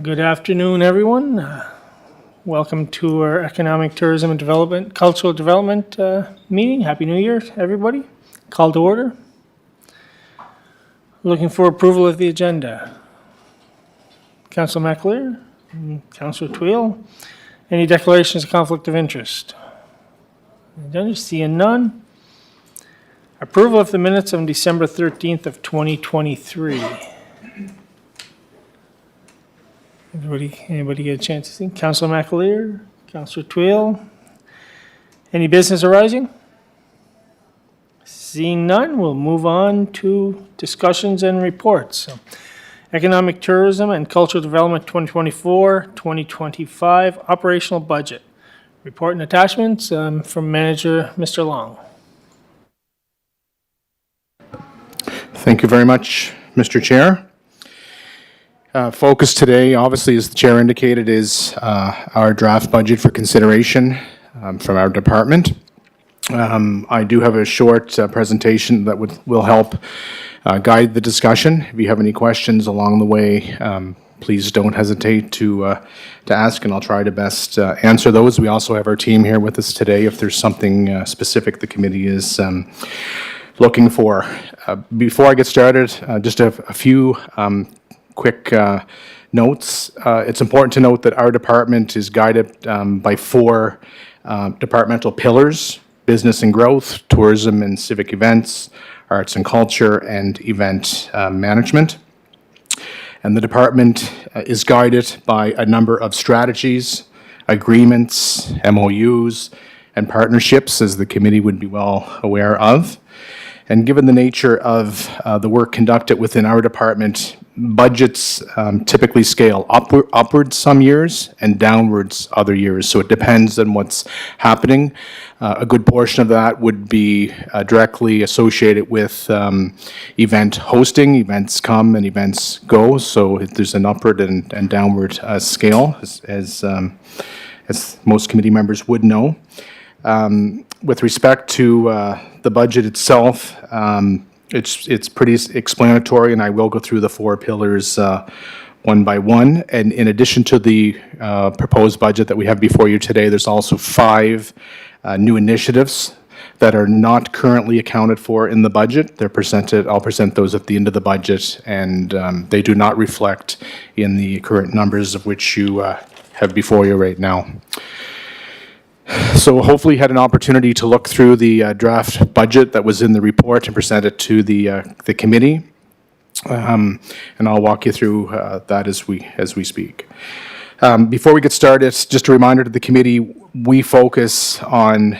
Good afternoon, everyone. Welcome to our Economic Tourism and Development, Cultural Development meeting. Happy New Year, everybody. Call to order. Looking for approval of the agenda. Councillor McAleer, Councillor Tweel. Any declarations of conflict of interest? Agenda, seeing none. Approval of the minutes of December 13th of 2023. Anybody get a chance to see? Councillor McAleer, Councillor Tweel. Any business arising? Seeing none, we'll move on to discussions and reports. So, Economic Tourism and Cultural Development 2024-2025 Operational Budget. Report and attachments from Manager Mr. Long. Thank you very much, Mr. Chair. Focus today, obviously, as the Chair indicated, is our draft budget for consideration from our department. I do have a short presentation that will help guide the discussion. If you have any questions along the way, please don't hesitate to ask, and I'll try to best answer those. We also have our team here with us today if there's something specific the committee is looking for. Before I get started, just a few quick notes. It's important to note that our department is guided by four departmental pillars: business and growth, tourism and civic events, arts and culture, and event management. And the department is guided by a number of strategies, agreements, MOUs, and partnerships, as the committee would be well aware of. And given the nature of the work conducted within our department, budgets typically scale upwards some years and downwards other years. So it depends on what's happening. A good portion of that would be directly associated with event hosting. Events come and events go. So there's an upward and downward scale, as most committee members would know. With respect to the budget itself, it's pretty explanatory, and I will go through the four pillars one by one. And in addition to the proposed budget that we have before you today, there's also five new initiatives that are not currently accounted for in the budget. They're presented. I'll present those at the end of the budget, and they do not reflect in the current numbers of which you have before you right now. So hopefully you had an opportunity to look through the draft budget that was in the report and present it to the committee. And I'll walk you through that as we speak. Before we get started, just a reminder to the committee, we focus on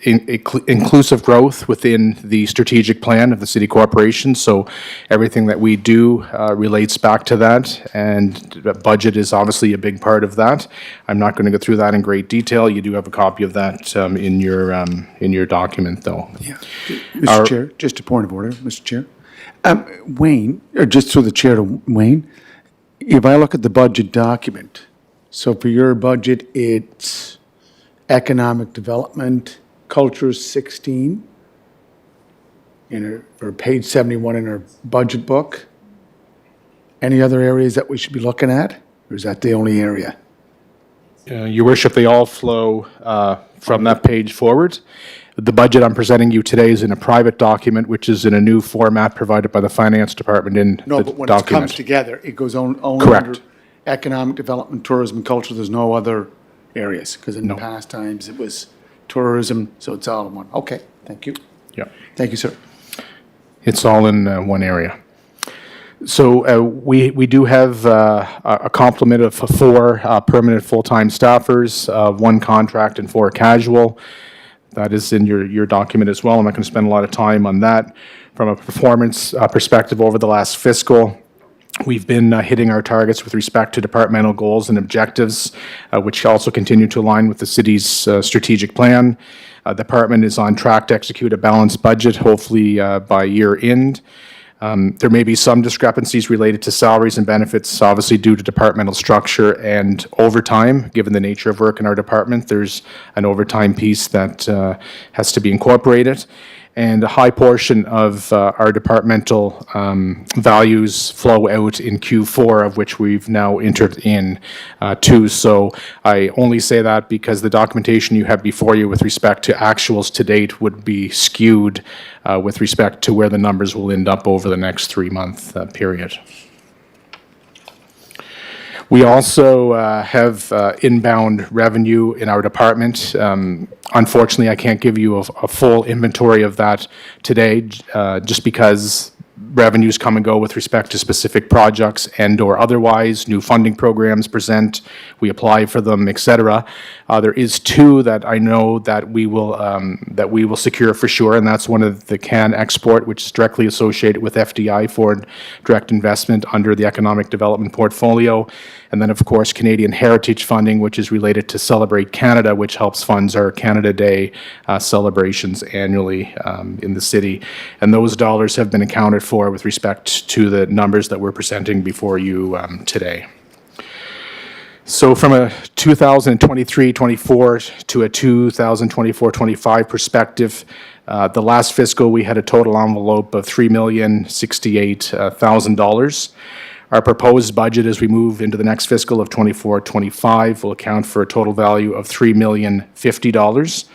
inclusive growth within the strategic plan of the City Corporation. So everything that we do relates back to that, and the budget is obviously a big part of that. I'm not going to go through that in great detail. You do have a copy of that in your document, though. Yeah, Mr. Chair, just a point of order, Mr. Chair. Wayne, or just through the chair to Wayne, if I look at the budget document, so for your budget, it's economic development, culture 16, for page 71 in our budget book. Any other areas that we should be looking at, or is that the only area? Your Worship, they all flow from that page forward. The budget I'm presenting you today is in a private document, which is in a new format provided by the Finance Department in No, the but when document. it comes together, it goes only Correct. under economic development, tourism, and culture. There's no other areas, because in No. past times it was tourism, so it's all in one. Okay, thank you. Yeah. Thank you, sir. It's all in one area. So we do have a complement of four permanent full-time staffers, one contract and four casual. That is in your document as well. I'm not going to spend a lot of time on that. From a performance perspective over the last fiscal, we've been hitting our targets with respect to departmental goals and objectives, which also continue to align with the city's strategic plan. The department is on track to execute a balanced budget, hopefully by year end. There may be some discrepancies related to salaries and benefits, obviously due to departmental structure and overtime. Given the nature of work in our department, there's an overtime piece that has to be incorporated. and a high portion of our departmental values flow out in Q4, of which we've now entered in two. So I only say that because the documentation you have before you with respect to actuals to date would be skewed with respect to where the numbers will end up over the next 3-month period. We also have inbound revenue in our department. Unfortunately, I can't give you a full inventory of that today, just because revenues come and go with respect to specific projects and/or otherwise. New funding programs present, we apply for them, et cetera. There is two that I know that we will secure for sure, and that's one of the CAN Export, which is directly associated with FDI, Foreign Direct Investment, under the Economic Development Portfolio. And then, of course, Canadian Heritage Funding, which is related to Celebrate Canada, which helps funds our Canada Day celebrations annually in the city. And those dollars have been accounted for with respect to the numbers that we're presenting before you today. So from a 2023-24 to a 2024-25 perspective, the last fiscal, we had a total envelope of $3,068,000. Our proposed budget as we move into the next fiscal of 24-25 will account for a total value of $3,050,000.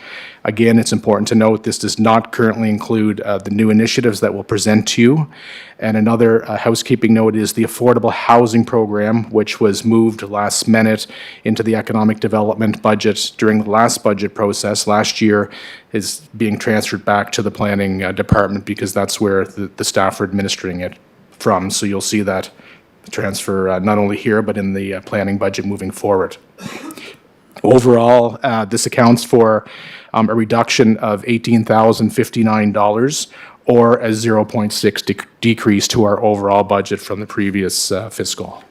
Again, it's important to note this does not currently include the new initiatives that we'll present to you. And another housekeeping note is the Affordable Housing Program, which was moved last minute into the Economic Development budget during the last budget process last year, is being transferred back to the Planning Department because that's where the staff are administering it from. So you'll see that transfer not only here, but in the planning budget moving forward. Overall, this accounts for a reduction of $18,059 or a 0.6 decrease to our overall budget from the previous fiscal.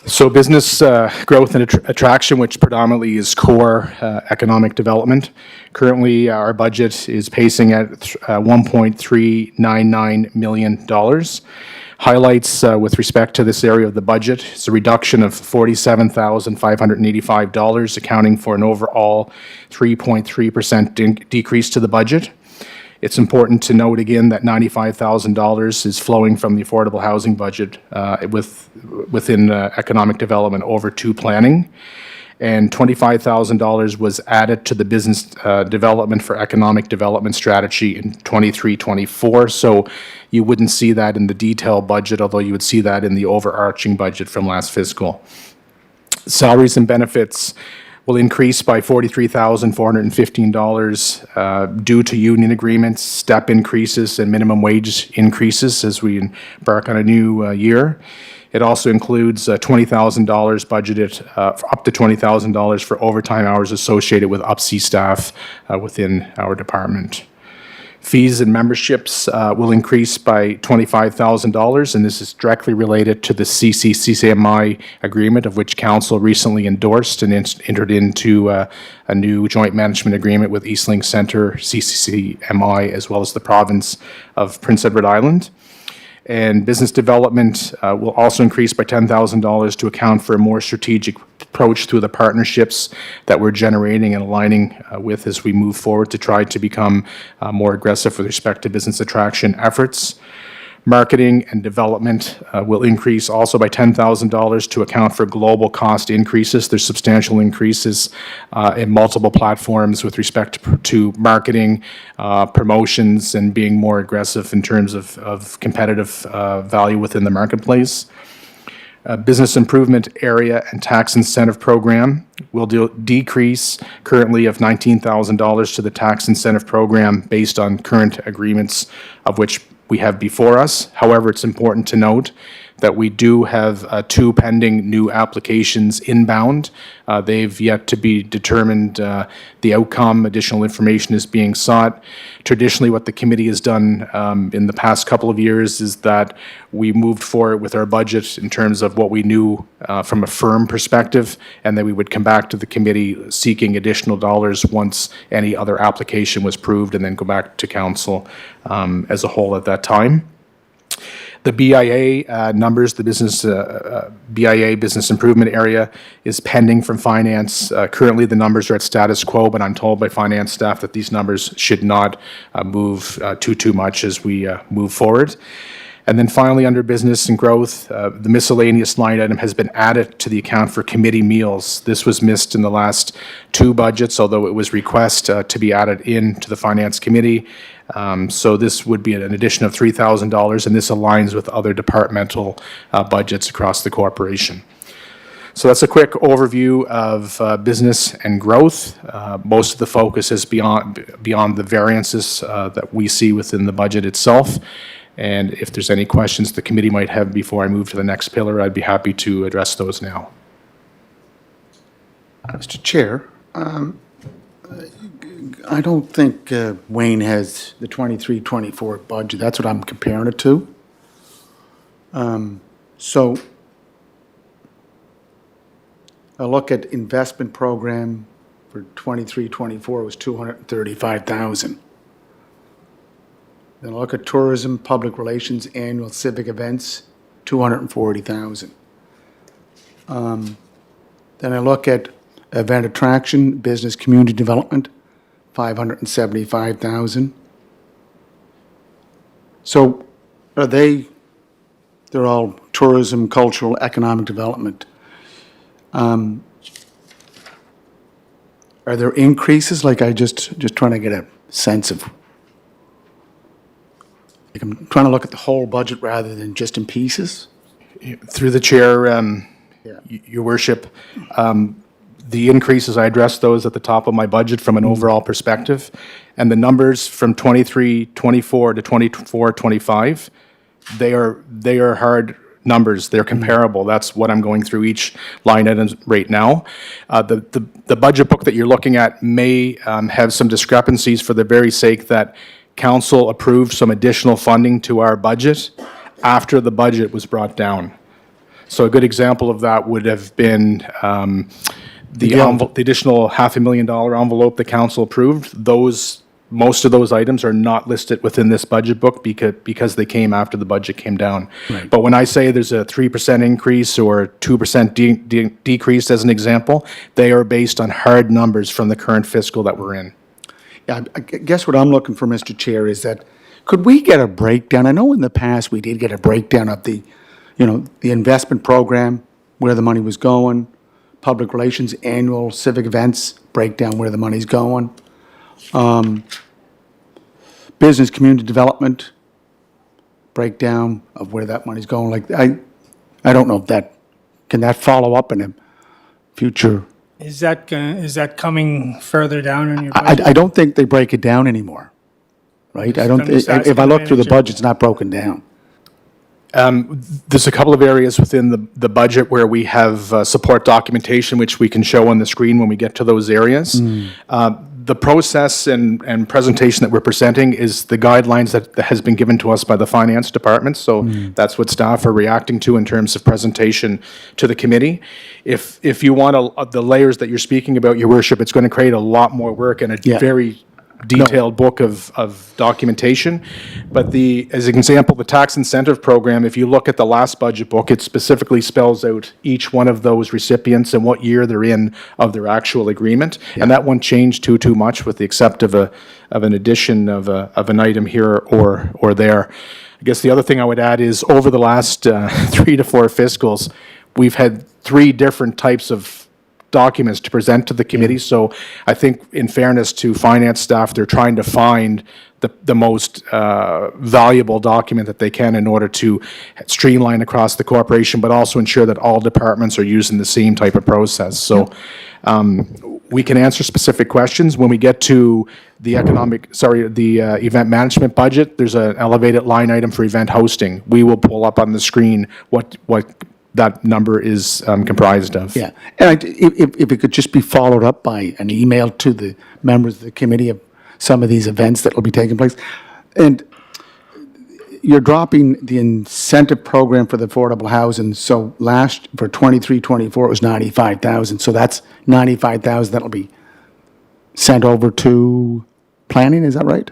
So business growth and attraction, which predominantly is core economic development. Currently, our budget is pacing at $1.399 million. Highlights with respect to this area of the budget is a reduction of $47,585, accounting for an overall 3.3% decrease to the budget. It's important to note again that $95,000 is flowing from the affordable housing budget within economic development over to planning, and $25,000 was added to the business development for economic development strategy in 23-24. So you wouldn't see that in the detailed budget, although you would see that in the overarching budget from last fiscal. Salaries and benefits will increase by $43,415 due to union agreements, step increases, and minimum wage increases as we embark on a new year. It also includes $20,000 budgeted, up to $20,000 for overtime hours associated with UPSI staff within our department. Fees and memberships will increase by $25,000, and this is directly related to the CCCMI agreement, of which Council recently endorsed and entered into a new joint management agreement with Eastlink Centre, CCCMI, as well as the province of Prince Edward Island. And business development will also increase by $10,000 to account for a more strategic approach through the partnerships that we're generating and aligning with as we move forward to try to become more aggressive with respect to business attraction efforts. Marketing and development will increase also by $10,000 to account for global cost increases. There's substantial increases in multiple platforms with respect to marketing, promotions, and being more aggressive in terms of competitive value within the marketplace. Business improvement area and tax incentive program will decrease currently of $19,000 to the tax incentive program based on current agreements of which we have before us. However, it's important to note that we do have two pending new applications inbound. They've yet to be determined the outcome. Additional information is being sought. Traditionally, what the committee has done in the past couple of years is that we moved forward with our budget in terms of what we knew from a firm perspective, and then we would come back to the committee seeking additional dollars once any other application was proved, and then go back to council as a whole at that time. The BIA numbers, the BIA Business Improvement Area is pending from finance. Currently, the numbers are at status quo, but I'm told by finance staff that these numbers should not move too much as we move forward. And then finally, under business and growth, the miscellaneous line item has been added to the account for committee meals. This was missed in the last two budgets, although it was requested to be added into the finance committee. So this would be an addition of $3,000, and this aligns with other departmental budgets across the corporation. So that's a quick overview of business and growth. Most of the focus is beyond the variances that we see within the budget itself. And if there's any questions the committee might have before I move to the next pillar, I'd be happy to address those now. Mr. Chair, I don't think Wayne has the 23-24 budget. That's what I'm comparing it to. So I look at investment program for 23-24 was $235,000. Then I look at tourism, public relations, annual civic events, $240,000. Then I look at event attraction, business community development, $575,000. So they're all tourism, cultural, economic development. Are there increases? Like I just trying to get a sense of. Like I'm trying to look at the whole budget rather than just in pieces. Through the chair, Your Worship, the increases, I addressed those at the top of my budget from an overall perspective. And the numbers from 23-24 to 24-25, they are hard numbers. They're comparable. That's what I'm going through each line item right now. The budget book that you're looking at may have some discrepancies for the very sake that Council approved some additional funding to our budget after the budget was brought down. So a good example of that would have been the additional $500,000 envelope the Council approved. Most of those items are not listed within this budget book because they came after the budget came down. Right. But when I say there's a 3% increase or 2% decrease as an example, they are based on hard numbers from the current fiscal that we're in. Yeah, I guess what I'm looking for, Mr. Chair, is that could we get a breakdown? I know in the past we did get a breakdown of the investment program, where the money was going, public relations, annual civic events, breakdown where the money's going, business community development, breakdown of where that money's going. Like I don't know if can that follow up in a future. Is that coming further down in your budget? I don't think they break it down anymore, right? I don't. I'm just If I asking look through the manager. budget, it's not broken down. There's a couple of areas within the budget where we have support documentation, which we can show on the screen when we get to those areas. The process and presentation that we're presenting is the guidelines that has been given to us by the finance department. So that's what staff are reacting to in terms of presentation to the committee. If you want the layers that you're speaking about, Your Worship, it's going to create a lot more work and a very detailed book of documentation. But as an example, the tax incentive program, if you look at the last budget book, it specifically spells out each one of those recipients and what year they're in of their actual agreement. And that won't change too much with the except of an addition of an item here or there. I guess the other thing I would add is over the last 3 to 4 fiscals, we've had 3 different types of documents to present to the committee. So I think in fairness to finance staff, they're trying to find the most valuable document that they can in order to streamline across the corporation, but also ensure that all departments are using the same type of process. So we can answer specific questions. When we get to the event management budget, there's an elevated line item for event hosting. We will pull up on the screen what that number is comprised of. Yeah, and if it could just be followed up by an email to the members of the committee of some of these events that will be taking place. And you're dropping the incentive program for the affordable housing. So for 23-24, it was $95,000. So that's $95,000 that'll be sent over to planning, is that right?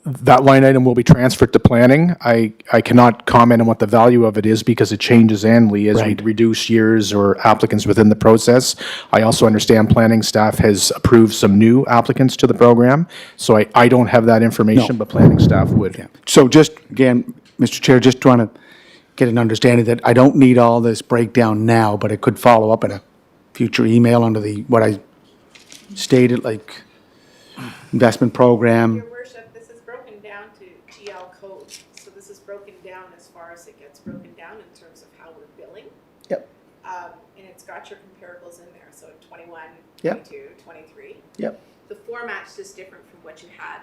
That line item will be transferred to planning. I cannot comment on what the value of it is because it changes annually as we Right. reduce years or applicants within the process. I also understand planning staff has approved some new applicants to the program, so I don't have that information, but planning staff would. So just, again, Mr. Chair, just trying to get an understanding that I don't need all this breakdown now, but it could follow up in a future email under what I stated, like investment program. Your worship, this is broken down to GL code, so this is broken down as far as it gets broken down in terms of how we're billing. Yep. And it's got your comparables in there, so 21, Yep. 22, 23. Yep. The format's just different from what you had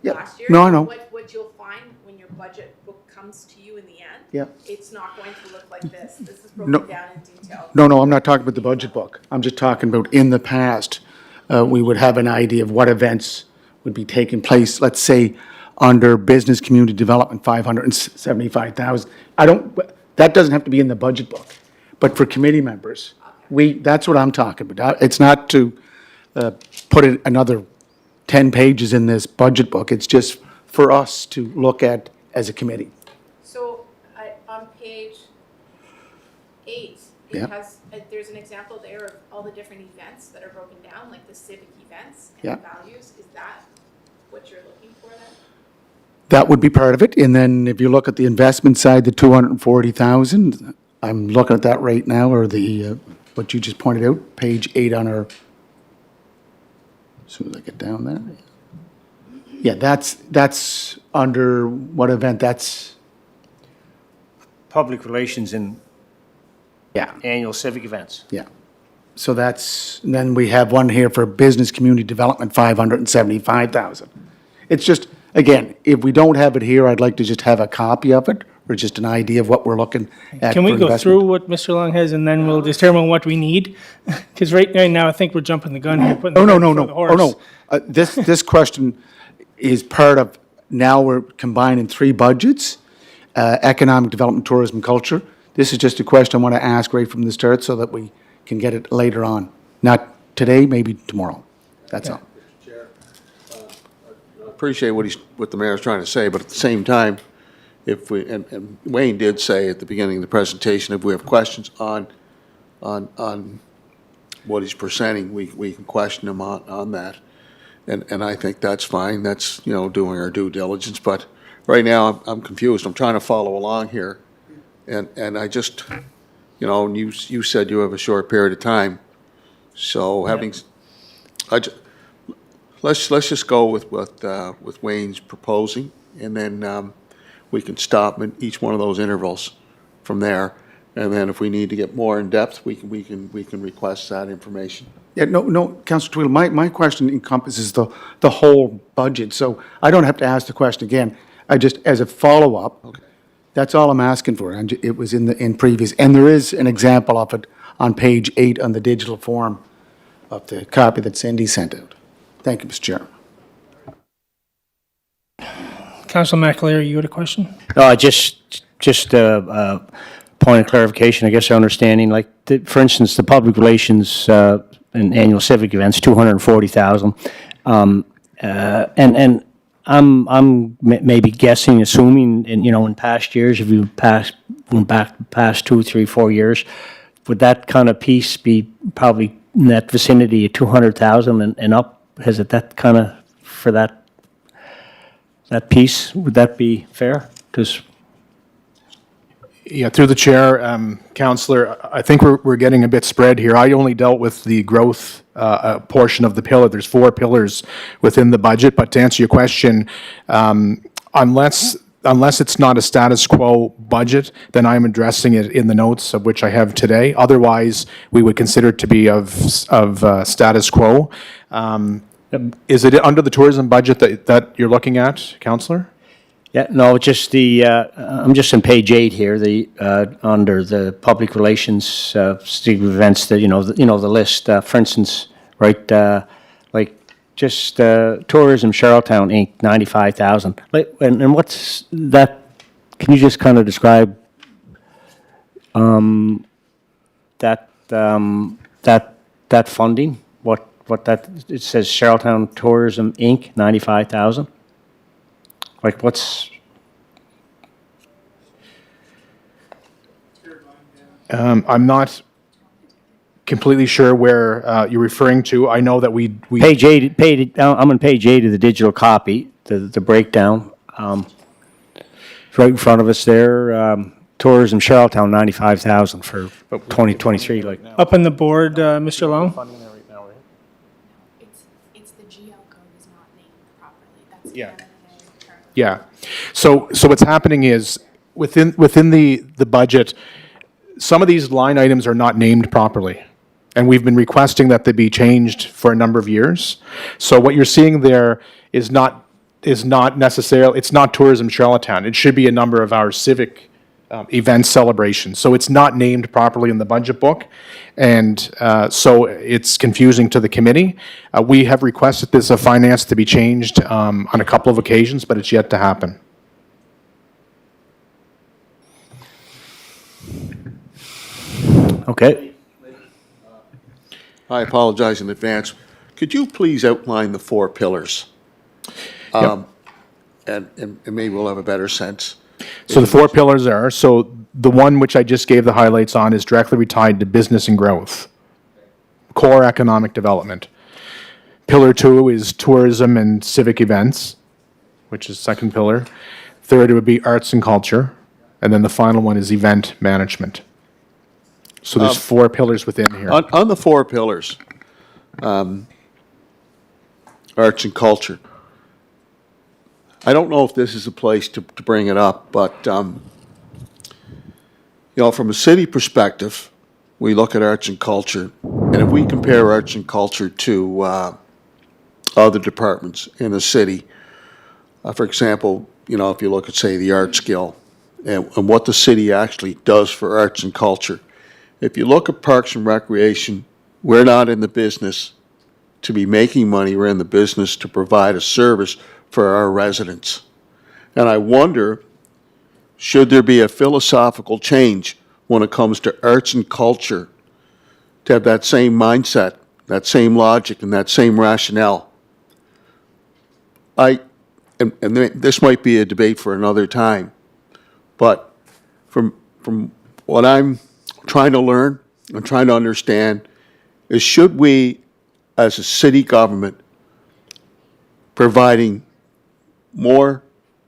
Yep. last year. No, I know. What you'll find when your budget book comes to you in the end, Yep. it's not going to look like this. This is No. broken down in detail. No, I'm not talking about the budget book. I'm just talking about in the past, we would have an idea of what events would be taking place, let's say, under business community development, 575,000. That doesn't have to be in the budget book. But for committee members, that's what I'm talking about. It's not to put it another 10 pages in this budget book. It's just for us to look at as a committee. So on page 8, Yeah. it has, there's an example there of all the different events that are broken down, like the civic events and Yeah. the values. Is that what you're looking for then? That would be part of it. And then if you look at the investment side, the 240,000, I'm looking at that right now, or the, what you just pointed out, page 8 on our, as soon as I get down there. Yeah, that's under what event? That's, Public relations and yeah, annual civic events. yeah. So and then we have one here for business community development, 575,000. It's just, again, if we don't have it here, I'd like to just have a copy of it, or just an idea of what we're looking at. Can we for go investment. through what Mr. Long has and then we'll determine what we need? Because right now, I think we're jumping the gun here, putting the Oh, no, cart no, before no. the Oh, horse. no. This question is part of, now we're combining 3 budgets, economic development, tourism, culture. This is just a question I want to ask right from the start so that we can get it later on. Not today, maybe tomorrow. That's all. Appreciate what the mayor's trying to say, but at the same time, if we, and Wayne did say at the beginning of the presentation, if we have questions on what he's presenting, we can question him on that. And I think that's fine. That's, doing our due diligence. But right now, I'm confused. I'm trying to follow along here. And I just, and you said you have a short period of time. So let's just go with what Wayne's proposing, and then we can stop at each one of those intervals from there. And then if we need to get more in depth, we can request that information. Yeah, no, Councilor Twill, my question encompasses the whole budget, so I don't have to ask the question again. I just, as a follow-up, that's all I'm asking for, and it was in previous, and there is an example of it on page 8 on the digital form of the copy that Cindy sent out. Thank you, Mr. Chair. Councilor McAleer, you had a question? Just a point of clarification, I guess, our understanding, like, for instance, the public relations and annual civic events, 240,000. And I'm maybe guessing, assuming, in past years, if you went back past 2, 3, 4 years, would that kind of piece be probably in that vicinity of 200,000 and up? Has it that kind of, for that piece, would that be fair? Because Yeah, through the chair, Councillor, I think we're getting a bit spread here. I only dealt with the growth portion of the pillar. There's 4 pillars within the budget, but to answer your question, unless it's not a status quo budget, then I'm addressing it in the notes of which I have today. Otherwise, we would consider it to be of status quo. Is it under the tourism budget that you're looking at, Councillor? yeah, no, just I'm just on page 8 here, under the public relations civic events, the list, for instance, right, like just Tourism Charlottetown Inc., 95,000. Like, and what's that? Can you just kind of describe that funding? What that, it says Charlottetown Tourism Inc., 95,000? Like what's, I'm not completely sure where you're referring to. I know that we page 8, I'm on page 8 of the digital copy, the breakdown. It's right in front of us there. Tourism Charlottetown, 95,000 for 2023, like. Up on the board, Mr. Long? It's the GL code is not named properly. That's Yeah. the other term. Yeah. So what's happening is within the budget, some of these line items are not named properly. And we've been requesting that they be changed for a number of years. So what you're seeing there is not necessarily, it's not Tourism Charlottetown. It should be a number of our civic event celebrations. So it's not named properly in the budget book. And so it's confusing to the committee. We have requested this of finance to be changed on a couple of occasions, but it's yet to happen. Okay. I apologize in advance. Could you please outline the 4 pillars? And maybe we'll have a better sense. So the 4 pillars are, so the one which I just gave the highlights on is directly tied to business and growth, core economic development. Pillar 2 is tourism and civic events, which is second pillar. Third would be arts and culture. And then the final one is event management. So there's 4 pillars within here. On the 4 pillars, arts and culture, I don't know if this is a place to bring it up, but, you know, from a city perspective, we look at arts and culture, and if we compare arts and culture to other departments in the city, for example, you know, if you look at, say, the Arts Guild and what the city actually does for arts and culture, if you look at Parks and Recreation, we're not in the business to be making money. We're in the business to provide a service for our residents. And I wonder, should there be a philosophical change when it comes to arts and culture to have that same mindset, that same logic, and that same rationale? And this might be a debate for another time, but from what I'm trying to learn and trying to understand is, should we, as a city government, providing more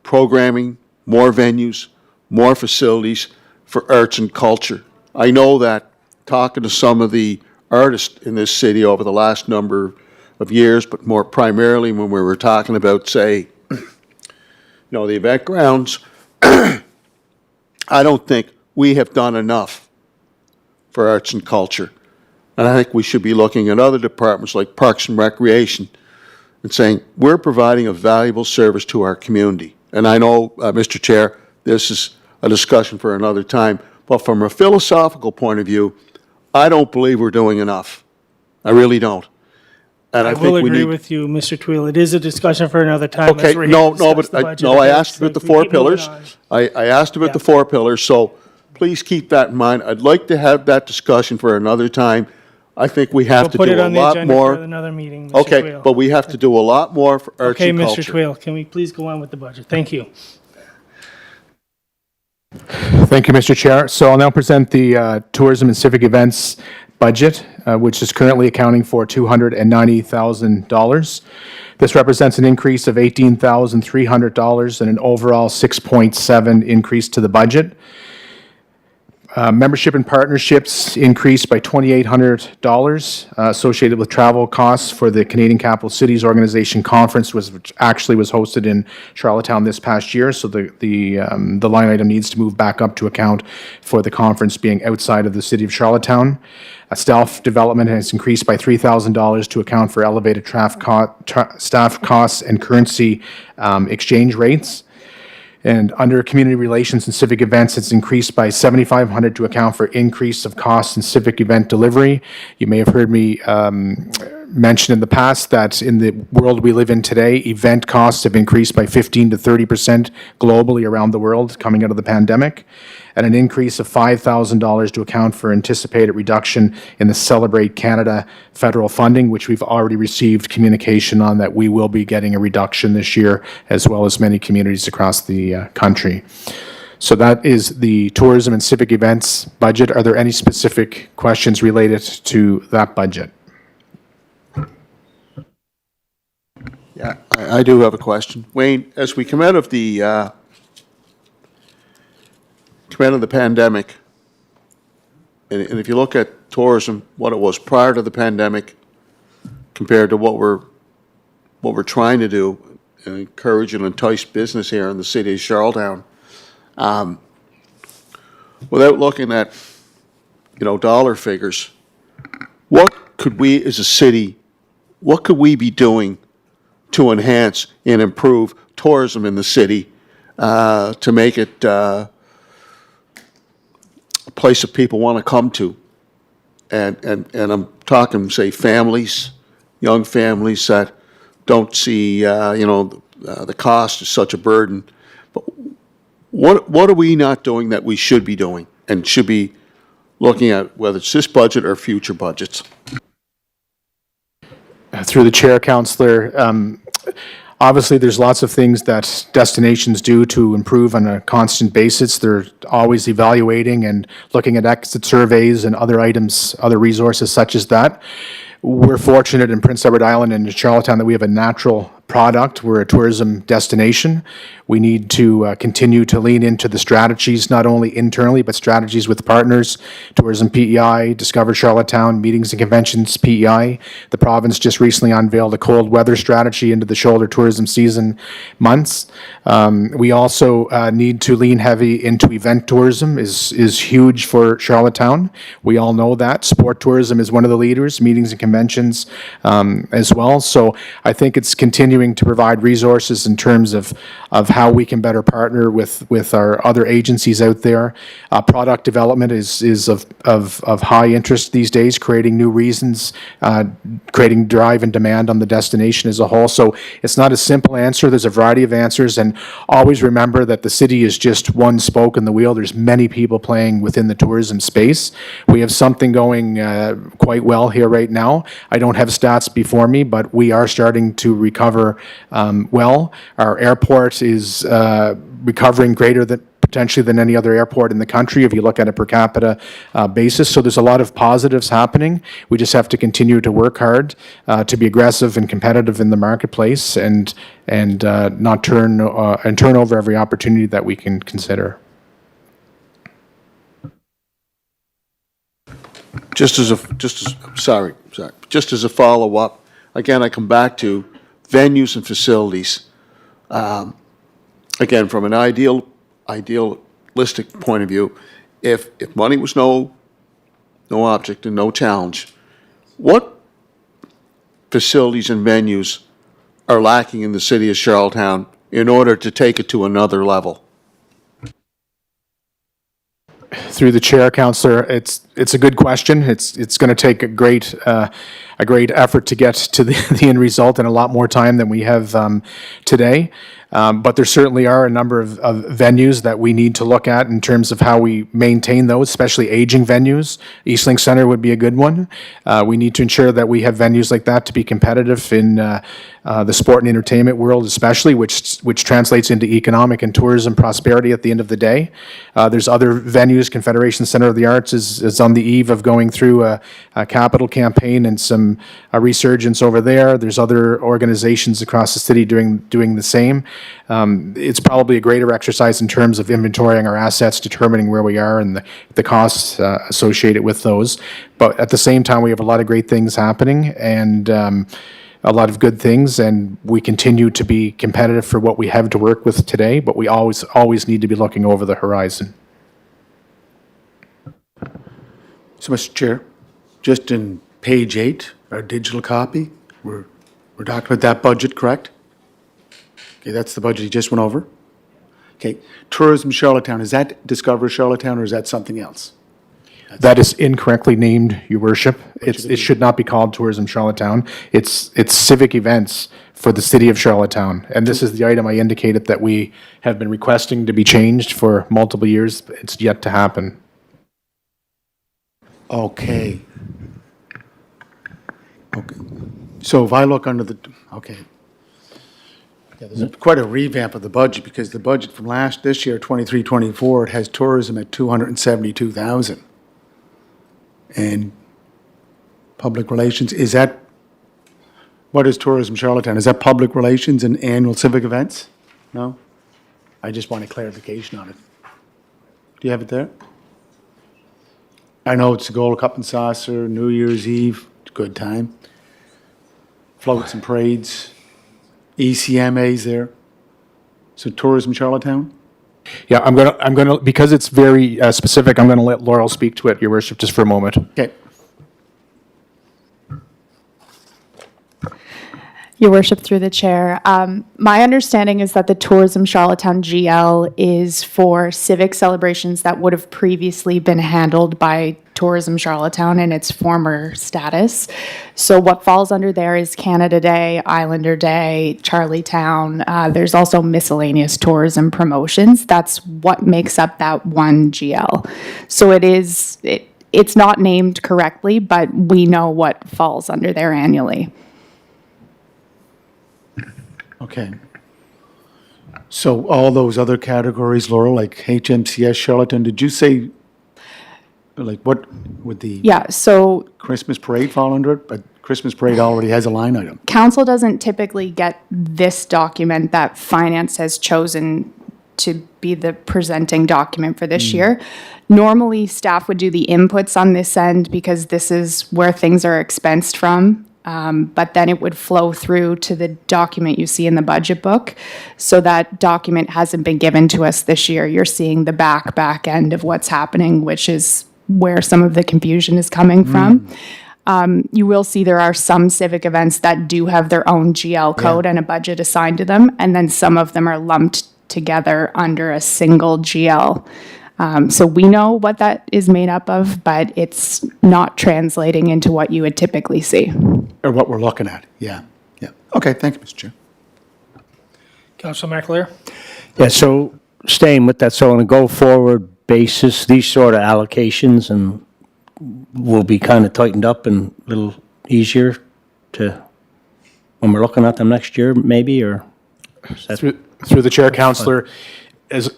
programming, more venues, more facilities for arts and culture? I know that talking to some of the artists in this city over the last number of years, but more primarily when we were talking about, say, you know, the event grounds, I don't think we have done enough for arts and culture. And I think we should be looking at other departments like Parks and Recreation and saying, we're providing a valuable service to our community. And I know, Mr. Chair, this is a discussion for another time, but from a philosophical point of view, I don't believe we're doing enough. I really don't. And I I think will we agree need. with you, Mr. Tweel. It is a discussion for another time. as Okay, we're here no, to no, discuss but the budget. I If asked about the we 4 keep moving pillars. on. I asked about the Yeah. 4 pillars, so please keep that in mind. I'd like to have that discussion for another time. I think we have We'll to put do it a on the lot agenda for more. another meeting, Mr. Okay, Tweel. but we have to do a lot more for arts Okay, and Mr. culture. Tweel, can we please go on with the budget? Thank you. Thank you, Mr. Chair. So I'll now present the tourism and civic events budget, which is currently accounting for $290,000. This represents an increase of $18,300 and an overall 6.7 increase to the budget. Membership and partnerships increased by $2,800 associated with travel costs for the Canadian Capital Cities Organization Conference, which actually was hosted in Charlottetown this past year. So the line item needs to move back up to account for the conference being outside of the city of Charlottetown. Staff development has increased by $3,000 to account for elevated staff costs and currency exchange rates. And under community relations and civic events, it's increased by $7,500 to account for increase of costs in civic event delivery. You may have heard me mention in the past that in the world we live in today, event costs have increased by 15 to 30% globally around the world coming out of the pandemic. and an increase of $5,000 to account for anticipated reduction in the Celebrate Canada federal funding, which we've already received communication on that we will be getting a reduction this year, as well as many communities across the country. So that is the tourism and civic events budget. Are there any specific questions related to that budget? Yeah, I do have a question. Wayne, as we come out of the pandemic, and if you look at tourism, what it was prior to the pandemic compared to what we're trying to do and encourage and entice business here in the city of Charlottetown, without looking at, dollar figures, what could we as a city, what could we be doing to enhance and improve tourism in the city, to make it a place that people want to come to? And I'm talking, say, families, young families that don't see, the cost is such a burden. But what are we not doing that we should be doing and should be looking at, whether it's this budget or future budgets? Through the chair, Councillor, obviously there's lots of things that destinations do to improve on a constant basis. They're always evaluating and looking at exit surveys and other items, other resources such as that. We're fortunate in Prince Edward Island and in Charlottetown that we have a natural product. We're a tourism destination. We need to continue to lean into the strategies, not only internally, but strategies with partners, Tourism PEI, Discover Charlottetown, Meetings and Conventions PEI. The province just recently unveiled a cold weather strategy into the shoulder tourism season months. We also need to lean heavy into event tourism is huge for Charlottetown. We all know that. Sport tourism is one of the leaders, meetings and conventions as well. So I think it's continuing to provide resources in terms of how we can better partner with our other agencies out there. Product development is of high interest these days, creating new reasons, creating drive and demand on the destination as a whole. So it's not a simple answer. There's a variety of answers, and always remember that the city is just one spoke in the wheel. There's many people playing within the tourism space. We have something going quite well here right now. I don't have stats before me, but we are starting to recover well. Our airport is recovering greater than potentially than any other airport in the country if you look at a per capita basis. So there's a lot of positives happening. We just have to continue to work hard to be aggressive and competitive in the marketplace and not turn over every opportunity that we can consider. Just as a follow-up, again, I come back to venues and facilities. Again, from an idealistic point of view, if money was no object and no challenge, what facilities and venues are lacking in the city of Charlottetown in order to take it to another level? Through the chair, Councillor, it's a good question. It's going to take a great effort to get to the end result and a lot more time than we have today. But there certainly are a number of venues that we need to look at in terms of how we maintain those, especially aging venues. Eastlink Centre would be a good one. We need to ensure that we have venues like that to be competitive in the sport and entertainment world, especially, which translates into economic and tourism prosperity at the end of the day. There's other venues. Confederation Centre of the Arts is on the eve of going through a capital campaign and some resurgence over there. There's other organizations across the city doing the same. It's probably a greater exercise in terms of inventorying our assets, determining where we are and the costs associated with those. But at the same time, we have a lot of great things happening and a lot of good things, and we continue to be competitive for what we have to work with today, but we always need to be looking over the horizon. So, Mr. Chair, just in page 8, our digital copy, we're talking about that budget, correct? Okay, that's the budget you just went over? Okay, Tourism Charlottetown, is that Discover Charlottetown or is that something else? That is incorrectly named, Your Worship. It should not be called Tourism Charlottetown. It's civic events for the city of Charlottetown. And this is the item I indicated that we have been requesting to be changed for multiple years. It's yet to happen. Okay. Okay. So if I look under the, okay. Yeah, there's quite a revamp of the budget, because the budget from this year, 23-24, it has tourism at 272,000. And public relations, is that, what is Tourism Charlottetown? Is that public relations and annual civic events? No? I just want a clarification on it. Do you have it there? I know it's the Gold Cup and Saucer, New Year's Eve, good time. Floats and parades, ECMA's there. So Tourism Charlottetown? Yeah, I'm gonna, because it's very specific, I'm gonna let Laurel speak to it, Your Worship, just for a moment. Okay. Your Worship, through the chair, my understanding is that the Tourism Charlottetown GL is for civic celebrations that would have previously been handled by Tourism Charlottetown in its former status. So what falls under there is Canada Day, Islander Day, Charlietown. There's also miscellaneous tourism promotions. That's what makes up that one GL. So it's not named correctly, but we know what falls under there annually. Okay. So all those other categories, Laurel, like HMCS Charlottetown, did you say, like, what would the Yeah, so Christmas parade fall under it? But Christmas parade already has a line item. council doesn't typically get this document that finance has chosen to be the presenting document for this year. Normally, staff would do the inputs on this end because this is where things are expensed from. But then it would flow through to the document you see in the budget book. So that document hasn't been given to us this year. You're seeing the back end of what's happening, which is where some of the confusion is coming from. You will see there are some civic events that do have their own GL code and a budget assigned to them, and then some of them are lumped together under a single GL. So we know what that is made up of, but it's not translating into what you would typically see. Or what we're looking at, yeah, yeah. Okay, thank you, Mr. Chair. Councilor McAleer? Yeah, so staying with that, so on a go-forward basis, these sort of allocations and will be kind of tightened up and a little easier to, when we're looking at them next year, maybe, or? is that- Through the chair, Councillor, as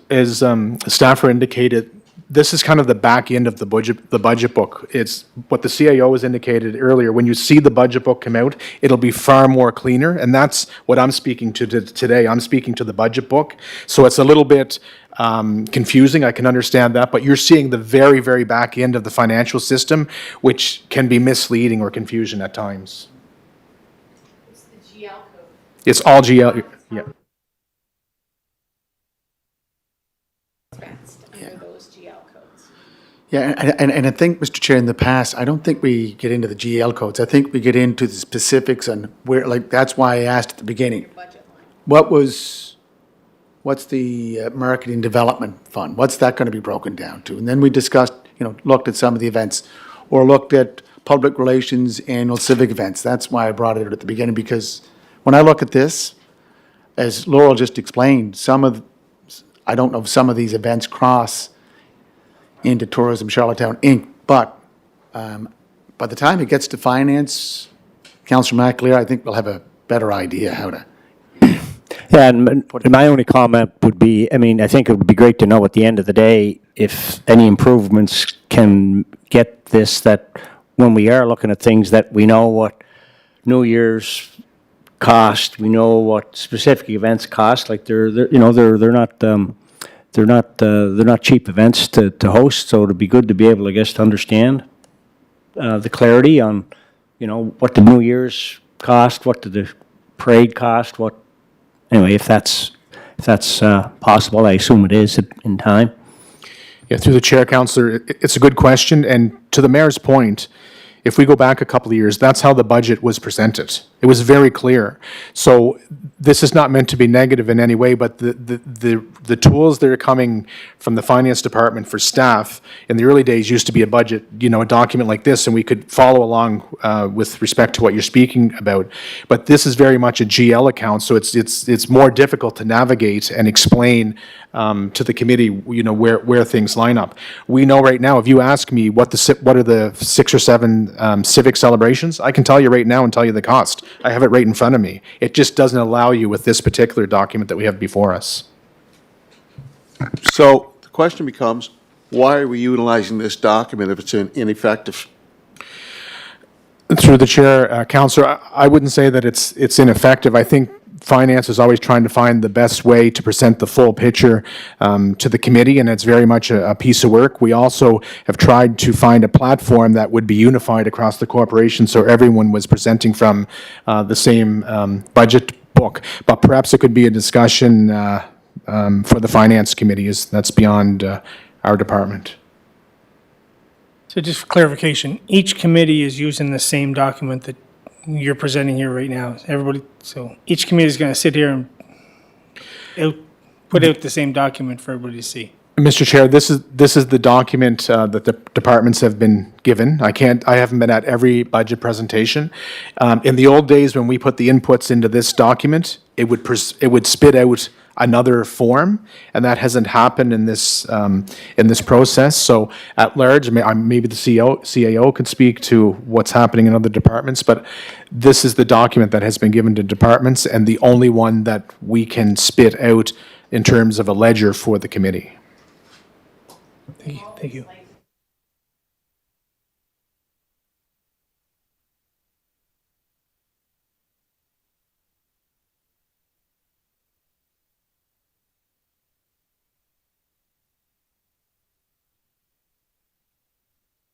staffer indicated, this is kind of the back end of the budget book. It's what the CAO has indicated earlier. When you see the budget book come out, it'll be far more cleaner, and that's what I'm speaking to today. I'm speaking to the budget book. So it's a little bit confusing, I can understand that, but you're seeing the very, very back end of the financial system, which can be misleading or confusion at times. It's the GL code. It's all GL, yeah. Expensed under those GL codes. Yeah, and I think, Mr. Chair, in the past, I don't think we get into the GL codes. I think we get into the specifics on where, like, that's why I asked at the beginning. Budget line. What's the marketing development fund? What's that going to be broken down to? And then we discussed, looked at some of the events, or looked at public relations, annual civic events. That's why I brought it at the beginning, because when I look at this, as Laurel just explained, I don't know if some of these events cross into Tourism Charlottetown Inc., but by the time it gets to finance, Councillor McAleer, I think we'll have a better idea how to. Yeah, and my only comment would be, I mean, I think it would be great to know at the end of the day if any improvements can get this, that when we are looking at things, that we know what New Year's cost, we know what specific events cost. Like they're not cheap events to host. So it'd be good to be able, I guess, to understand the clarity on, what the New Year's cost, what did the parade cost, what. Anyway, if that's possible, I assume it is in time. Yeah, through the chair, Councillor, it's a good question, and to the mayor's point, If we go back a couple of years, that's how the budget was presented. It was very clear. So this is not meant to be negative in any way, but the tools that are coming from the finance department for staff in the early days used to be a budget, a document like this, and we could follow along with respect to what you're speaking about. But this is very much a GL account, so it's more difficult to navigate and explain to the committee, where things line up. We know right now, if you ask me what are the 6 or 7 civic celebrations, I can tell you right now and tell you the cost. I have it right in front of me. It just doesn't allow you with this particular document that we have before us. So the question becomes, why are we utilizing this document if it's ineffective? Through the chair, Councillor, I wouldn't say that it's ineffective. I think finance is always trying to find the best way to present the full picture to the committee, and it's very much a piece of work. We also have tried to find a platform that would be unified across the corporation, so everyone was presenting from the same budget book. But perhaps it could be a discussion for the finance committee. That's beyond our department. So just for clarification, each committee is using the same document that you're presenting here right now. Everybody, so each committee is going to sit here and put out the same document for everybody to see. Mr. Chair, this is the document that the departments have been given. I haven't been at every budget presentation. In the old days, when we put the inputs into this document, it would spit out another form, and that hasn't happened in this process. So at large, maybe the CAO could speak to what's happening in other departments, but this is the document that has been given to departments and the only one that we can spit out in terms of a ledger for the committee. Thank you.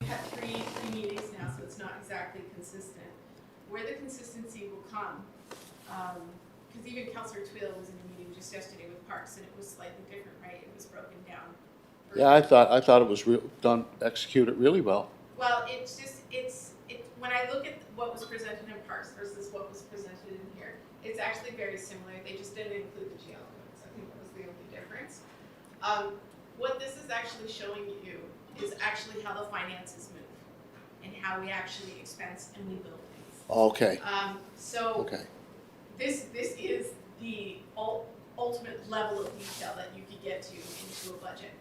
Had three meetings now, so it's not exactly consistent. Where the consistency will come, because even Councillor Twill was in a meeting just yesterday with Parks, and it was slightly different, right? It was broken down. Yeah, I thought it was executed really well. Well, it's just, when I look at what was presented in Parks versus what was presented in here, it's actually very similar. They just didn't include the GL codes. I think that was the only difference. What this is actually showing you is actually how the finances move and how we actually expense and we build things. Okay, So okay. this is the ultimate level of detail that you could get to into a budget.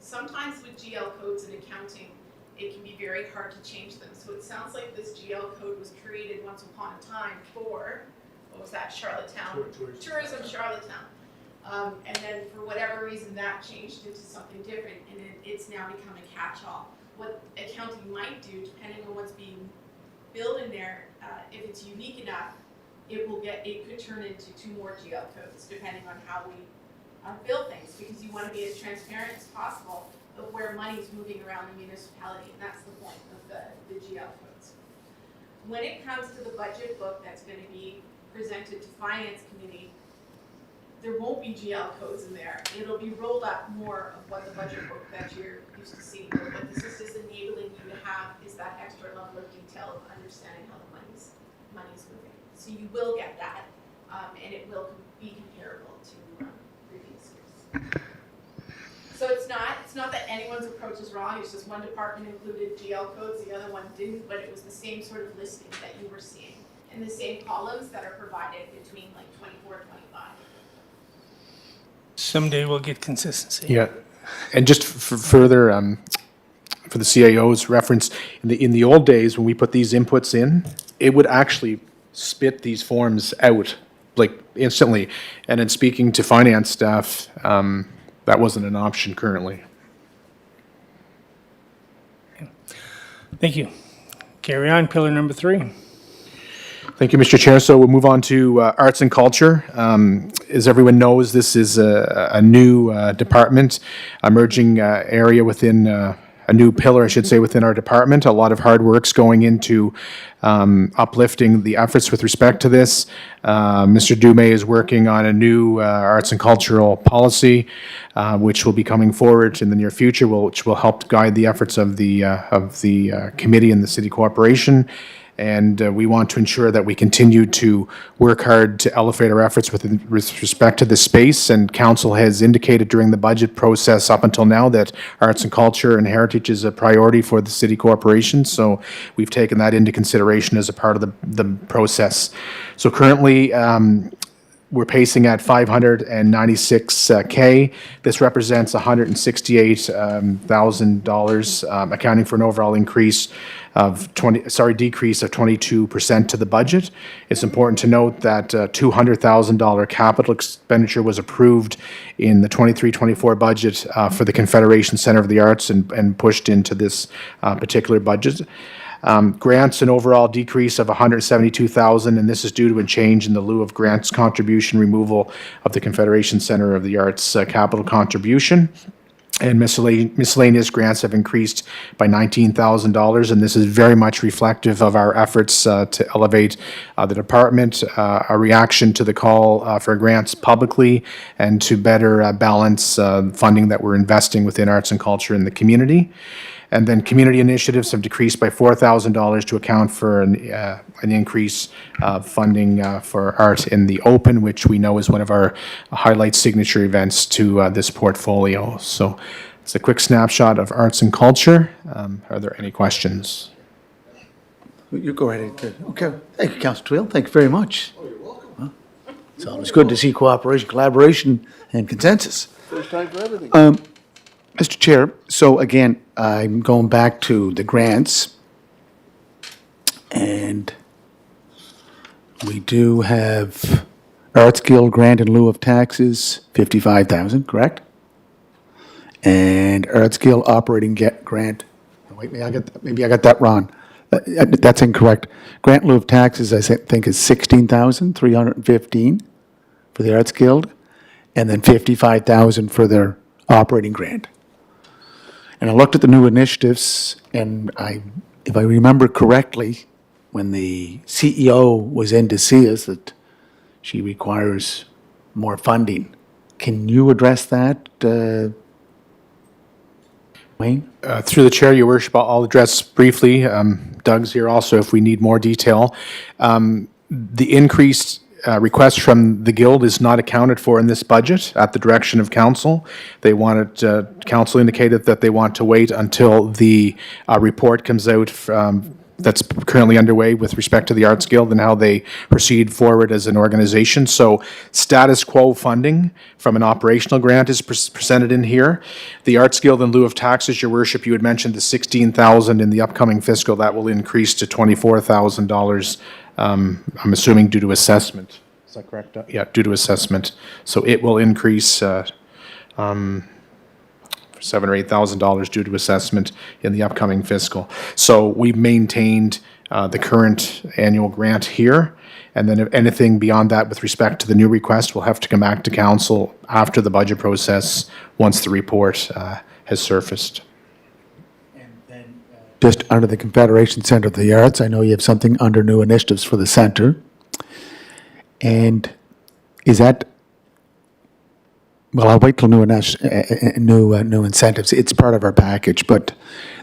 Sometimes with GL codes and accounting, it can be very hard to change them. So it sounds like this GL code was created once upon a time for, what was that, Charlottetown? Tourism Charlottetown. And then for whatever reason that changed into something different, and it's now become a catch-all. What accounting might do, depending on what's being billed in there, if it's unique enough, it could turn into 2 more GL codes, depending on how we bill things, because you want to be as transparent as possible of where money is moving around the municipality, and that's the point of the GL codes. When it comes to the budget book that's going to be presented to Finance Committee, there won't be GL codes in there. It'll be rolled up more of what the budget book that you're used to seeing. But what this is just enabling you to have is that extra level of detail of understanding how the money's moving. So you will get that, and it will be comparable to previous years. So it's not that anyone's approach is wrong. It's just one department included GL codes, the other one didn't, but it was the same sort of listing that you were seeing, and the same columns that are provided between like 24 and 25. Someday we'll get consistency. Yeah, and just for further, for the CAO's reference, in the old days, when we put these inputs in, it would actually spit these forms out, like instantly. And in speaking to finance staff, that wasn't an option currently. Thank you. Carry on, pillar number 3. Thank you, Mr. Chair. So we'll move on to arts and culture. As everyone knows, this is a new department, emerging area within a new pillar, I should say, within our department. A lot of hard work's going into uplifting the efforts with respect to this. Mr. Dumais is working on a new arts and cultural policy, which will be coming forward in the near future, which will help guide the efforts of the committee and the city corporation. And we want to ensure that we continue to work hard to elevate our efforts with respect to this space. And council has indicated during the budget process up until now that arts and culture and heritage is a priority for the city corporation. So we've taken that into consideration as a part of the process. So currently, we're pacing at $596K. This represents $168,000, accounting for an overall increase of decrease of 22% to the budget. It's important to note that $200,000 capital expenditure was approved in the 23-24 budget for the Confederation Center of the Arts and pushed into this particular budget. Grants, an overall decrease of $172,000, and this is due to a change in the lieu of grants contribution removal of the Confederation Center of the Arts capital contribution. And miscellaneous grants have increased by $19,000, and this is very much reflective of our efforts to elevate the department, a reaction to the call for grants publicly, and to better balance funding that we're investing within arts and culture in the community. And then community initiatives have decreased by $4,000 to account for an increase of funding for art in the open, which we know is one of our highlight signature events to this portfolio. So it's a quick snapshot of arts and culture. Are there any questions? You go ahead. Okay. Thank you, Councillor Twill. Thank you very much. Oh, you're welcome. It's always good to see cooperation, collaboration, and consensus. First time for everything. Mr. Chair, so again, I'm going back to the grants. And we do have Arts Guild grant in lieu of taxes, $55,000, correct? And Arts Guild operating grant, oh, wait, maybe I got that wrong. That's incorrect. Grant in lieu of taxes, I think, is $16,315 for the Arts Guild, and then $55,000 for their operating grant. And I looked at the new initiatives, and if I remember correctly, when the CEO was in to see us, that she requires more funding. Can you address that, Wayne? Through the chair, Your Worship, I'll address briefly. Doug's here also if we need more detail. The increased request from the Guild is not accounted for in this budget at the direction of council. They wanted, council indicated that they want to wait until the report comes out that's currently underway with respect to the Arts Guild and how they proceed forward as an organization. So status quo funding from an operational grant is presented in here. The Arts Guild in lieu of taxes, Your Worship, you had mentioned the $16,000 in the upcoming fiscal. That will increase to $24,000. I'm assuming due to assessment. Is that correct? Yeah, due to assessment. So it will increase $7,000 or $8,000 due to assessment in the upcoming fiscal. So we've maintained the current annual grant here. And then if anything beyond that with respect to the new request, we'll have to come back to council after the budget process once the report has surfaced. Just under the Confederation Center of the Arts, I know you have something under new initiatives for the center. And is that, well, I'll wait till new incentives. It's part of our package, but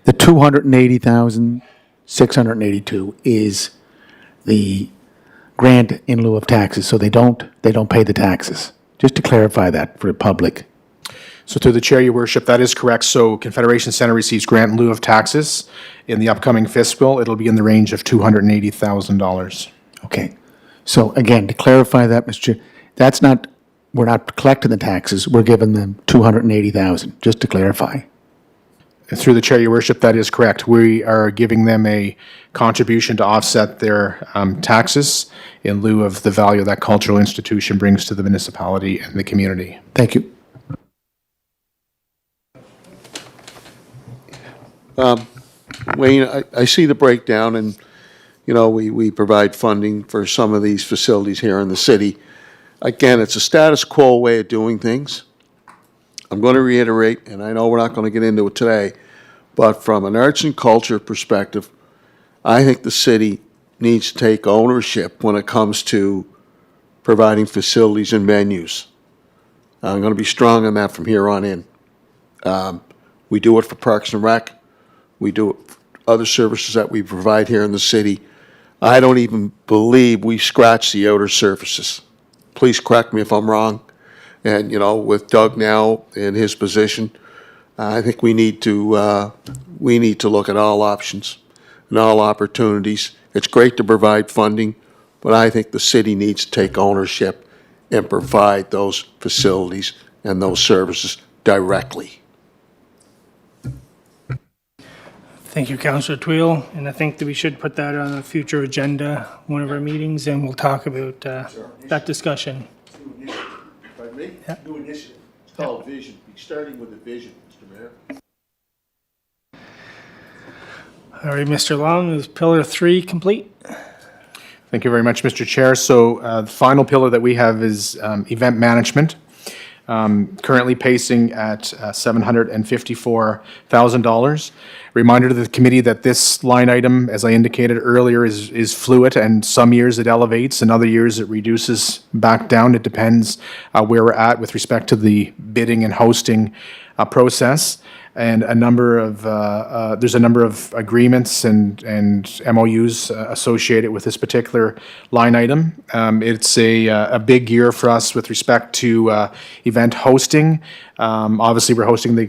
the $280,682 is the grant in lieu of taxes, so they don't pay the taxes. Just to clarify that for the public. So through the chair, Your Worship, that is correct. So Confederation Center receives grant in lieu of taxes. In the upcoming fiscal, it'll be in the range of $280,000. Okay. So again, to clarify that, Mr. Chair, that's not, we're not collecting the taxes, we're giving them $280,000, just to clarify. Through the chair, Your Worship, that is correct. We are giving them a contribution to offset their taxes in lieu of the value that cultural institution brings to the municipality and the community. Thank you. Wayne, I see the breakdown, and, you know, we provide funding for some of these facilities here in the city. Again, it's a status quo way of doing things. I'm going to reiterate, and I know we're not going to get into it today, But from an arts and culture perspective, I think the city needs to take ownership when it comes to providing facilities and venues. I'm going to be strong on that from here on in. We do it for Parks and Rec. We do it for other services that we provide here in the city. I don't even believe we scratch the outer surfaces. Please correct me if I'm wrong. And, with Doug now in his position, I think we need to look at all options and all opportunities. It's great to provide funding, but I think the city needs to take ownership and provide those facilities and those services directly. Thank you, Councillor Twill, and I think that we should put that on a future agenda, one of our meetings, and we'll talk about that discussion. If I may, new initiative. It's called Vision. Starting with a vision, Mr. Mayor. All right, Mr. Long, is Pillar 3 complete? Thank you very much, Mr. Chair. So the final pillar that we have is event management, currently pacing at $754,000. Reminder to the committee that this line item, as I indicated earlier, is fluid, and some years it elevates and other years it reduces back down. It depends where we're at with respect to the bidding and hosting process. And there's a number of agreements and MOUs associated with this particular line item. It's a big year for us with respect to event hosting. Obviously, we're hosting the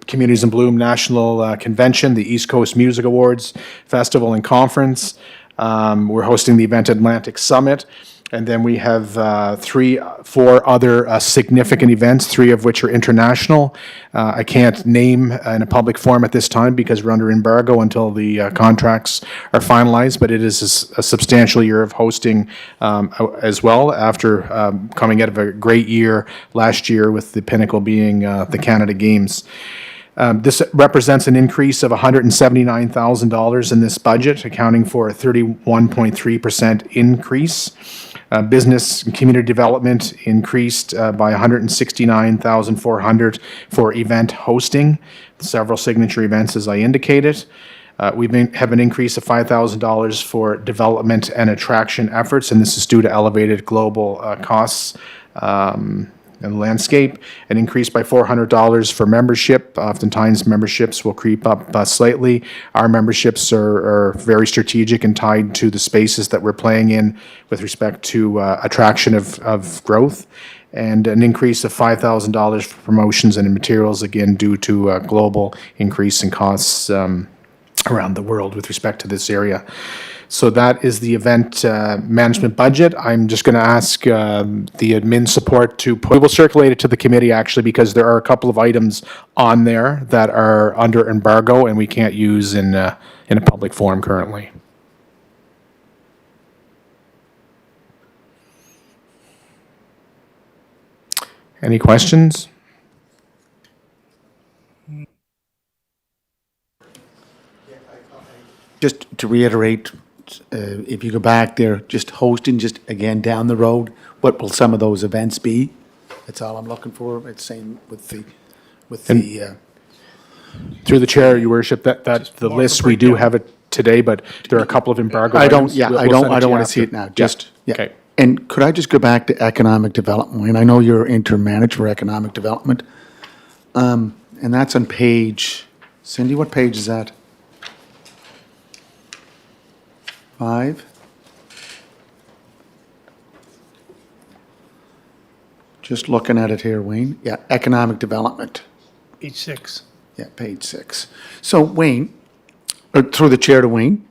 Communities in Bloom National Convention, the East Coast Music Awards Festival and Conference. We're hosting the Event Atlantic Summit. And then we have 4 other significant events, 3 of which are international. I can't name in a public forum at this time because we're under embargo until the contracts are finalized, but it is a substantial year of hosting as well after coming out of a great year last year with the pinnacle being the Canada Games. This represents an increase of $179,000 in this budget, accounting for a 31.3% increase. Business and community development increased by $169,400 for event hosting, several signature events as I indicated. We have an increase of $5,000 for development and attraction efforts, and this is due to elevated global costs and the landscape. An increase by $400 for membership. Oftentimes, memberships will creep up slightly. Our memberships are very strategic and tied to the spaces that we're playing in with respect to attraction of growth. And an increase of $5,000 for promotions and materials, again, due to a global increase in costs around the world with respect to this area. So that is the event management budget. I'm just going to ask the admin support we will circulate it to the committee actually because there are a couple of items on there that are under embargo and we can't use in a public forum currently. Any questions? Just to reiterate, if you go back there, just hosting, just again down the road, what will some of those events be? That's all I'm looking for. It's same with the, Through the chair, your worship, that the list, we do have it today, but there are a couple of embargo I don't, items. yeah, We'll I send don't it to you want to after. see it now, just, yeah. Okay. And could I just go back to economic development? And I know you're interim manager for economic development. And that's on page, Cindy, what page is that? 5? Just looking at it here, Wayne. Yeah, economic development. Page 6. Yeah, page 6. So Wayne, through the chair to Wayne,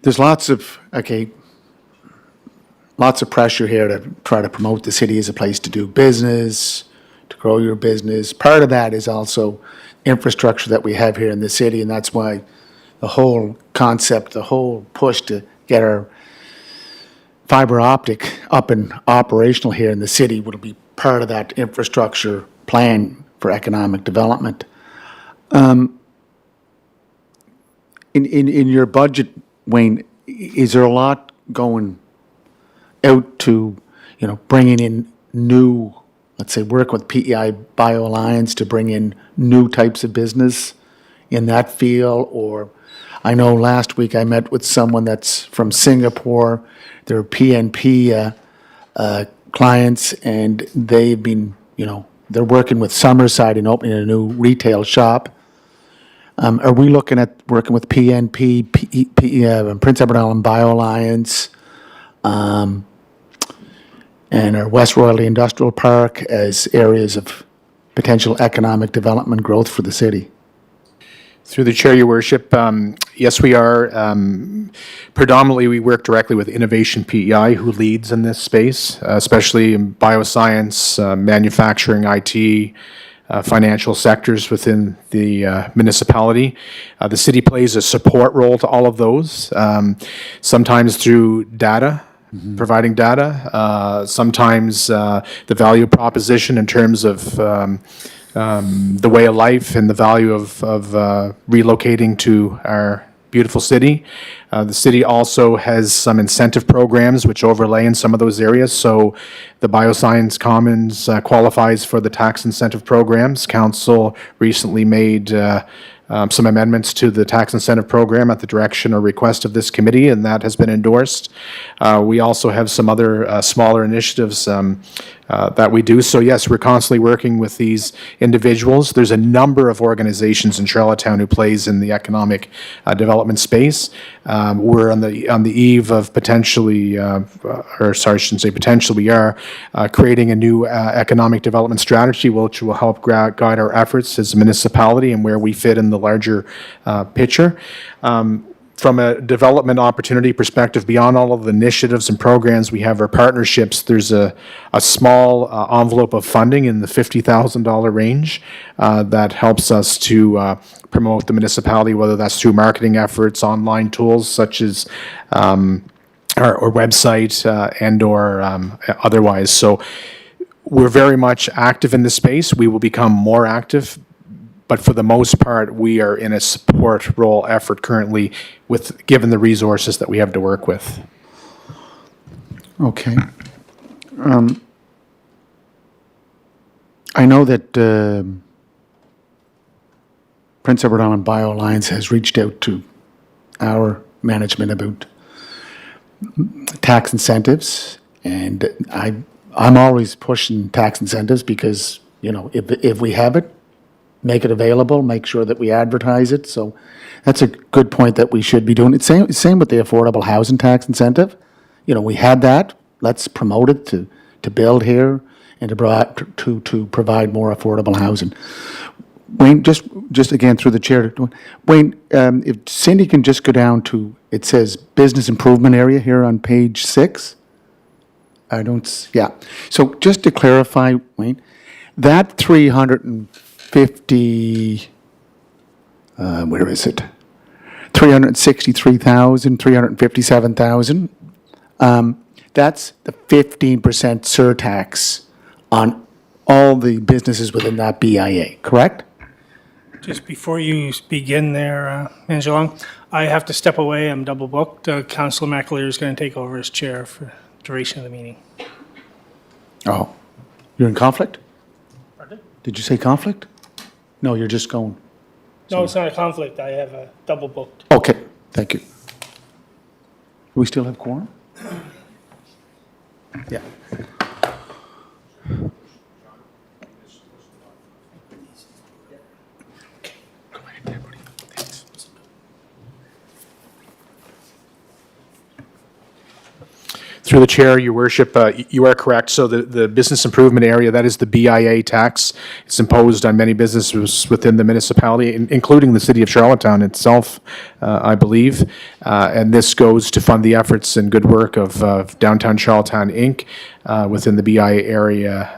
there's lots of pressure here to try to promote the city as a place to do business, to grow your business. Part of that is also infrastructure that we have here in the city, and that's why the whole concept, the whole push to get our fiber optic up and operational here in the city will be part of that infrastructure plan for economic development. In your budget, Wayne, is there a lot going out to, bringing in new let's say, work with PEI BioAlliance to bring in new types of business in that field? Or I know last week I met with someone that's from Singapore. They're PNP clients, and they've been, they're working with Summerside and opening a new retail shop. Are we looking at working with PNP, Prince Edward Island BioAlliance, and our West Royalty Industrial Park as areas of potential economic development growth for the city? Through the chair, your worship, yes, we are. Predominantly, we work directly with Innovation PEI, who leads in this space, especially in bioscience, manufacturing, IT, financial sectors within the municipality. The city plays a support role to all of those, sometimes through data, providing data, sometimes the value proposition in terms of the way of life and the value of relocating to our beautiful city. The city also has some incentive programs which overlay in some of those areas. So the Bioscience Commons qualifies for the tax incentive programs. Council recently made some amendments to the tax incentive program at the direction or request of this committee, and that has been endorsed. We also have some other smaller initiatives that we do. So yes, we're constantly working with these individuals. There's a number of organizations in Charlottetown who plays in the economic development space. We're on the eve of potentially, or sorry, I shouldn't say potentially, we are creating a new economic development strategy which will help guide our efforts as a municipality and where we fit in the larger picture. From a development opportunity perspective, beyond all of the initiatives and programs we have, our partnerships, there's a small envelope of funding in the $50,000 range that helps us to promote the municipality, whether that's through marketing efforts, online tools such as our website and or otherwise. So we're very much active in this space. We will become more active, but for the most part, we are in a support role effort currently given the resources that we have to work with. Okay. I know that Prince Edward Island BioAlliance has reached out to our management about tax incentives, and I'm always pushing tax incentives because, if we have it, make it available, make sure that we advertise it. So that's a good point that we should be doing. It's same with the affordable housing tax incentive. We had that. Let's promote it to build here and to provide more affordable housing. Wayne, just again through the chair. Wayne, if Cindy can just go down to, it says business improvement area here on page 6. Yeah. So just to clarify, Wayne, that 350, where is it? 363,000, 357,000. That's the 15% surtax on all the businesses within that BIA, correct? Just before you begin there, Manager Long, I have to step away. I'm double booked. Councilor McAleer is going to take over as chair for the duration of the meeting. Oh, you're in conflict? Pardon? Did you say conflict? No, you're just going. No, it's not a conflict. I have a double booked. Okay, thank you. Do we still have quorum? Yeah. Through the chair, your worship, you are correct. So the business improvement area, that is the BIA tax. It's imposed on many businesses within the municipality, including the city of Charlottetown itself, I believe. And this goes to fund the efforts and good work of Downtown Charlottetown, Inc. Within the BIA area,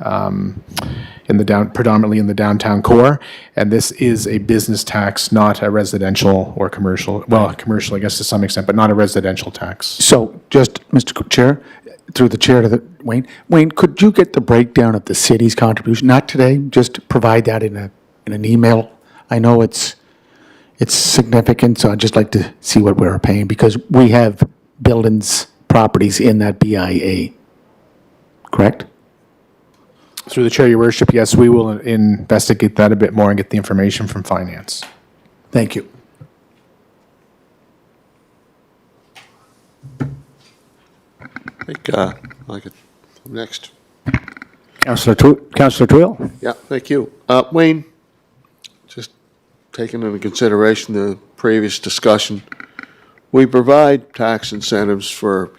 predominantly in the downtown core. And this is a business tax, not a residential or commercial. Well, commercial, I guess, to some extent, but not a residential tax. So just, Mr. Chair, through the chair to Wayne. Wayne, could you get the breakdown of the city's contribution? Not today, just provide that in an email. I know it's significant, so I'd just like to see what we're paying because we have buildings, properties in that BIA. Correct? Through the chair, your worship, yes, we will investigate that a bit more and get the information from finance. Thank you. I think, I could, next. Councillor Twill? Yeah, thank you. Wayne, just taking into consideration the previous discussion, we provide tax incentives for,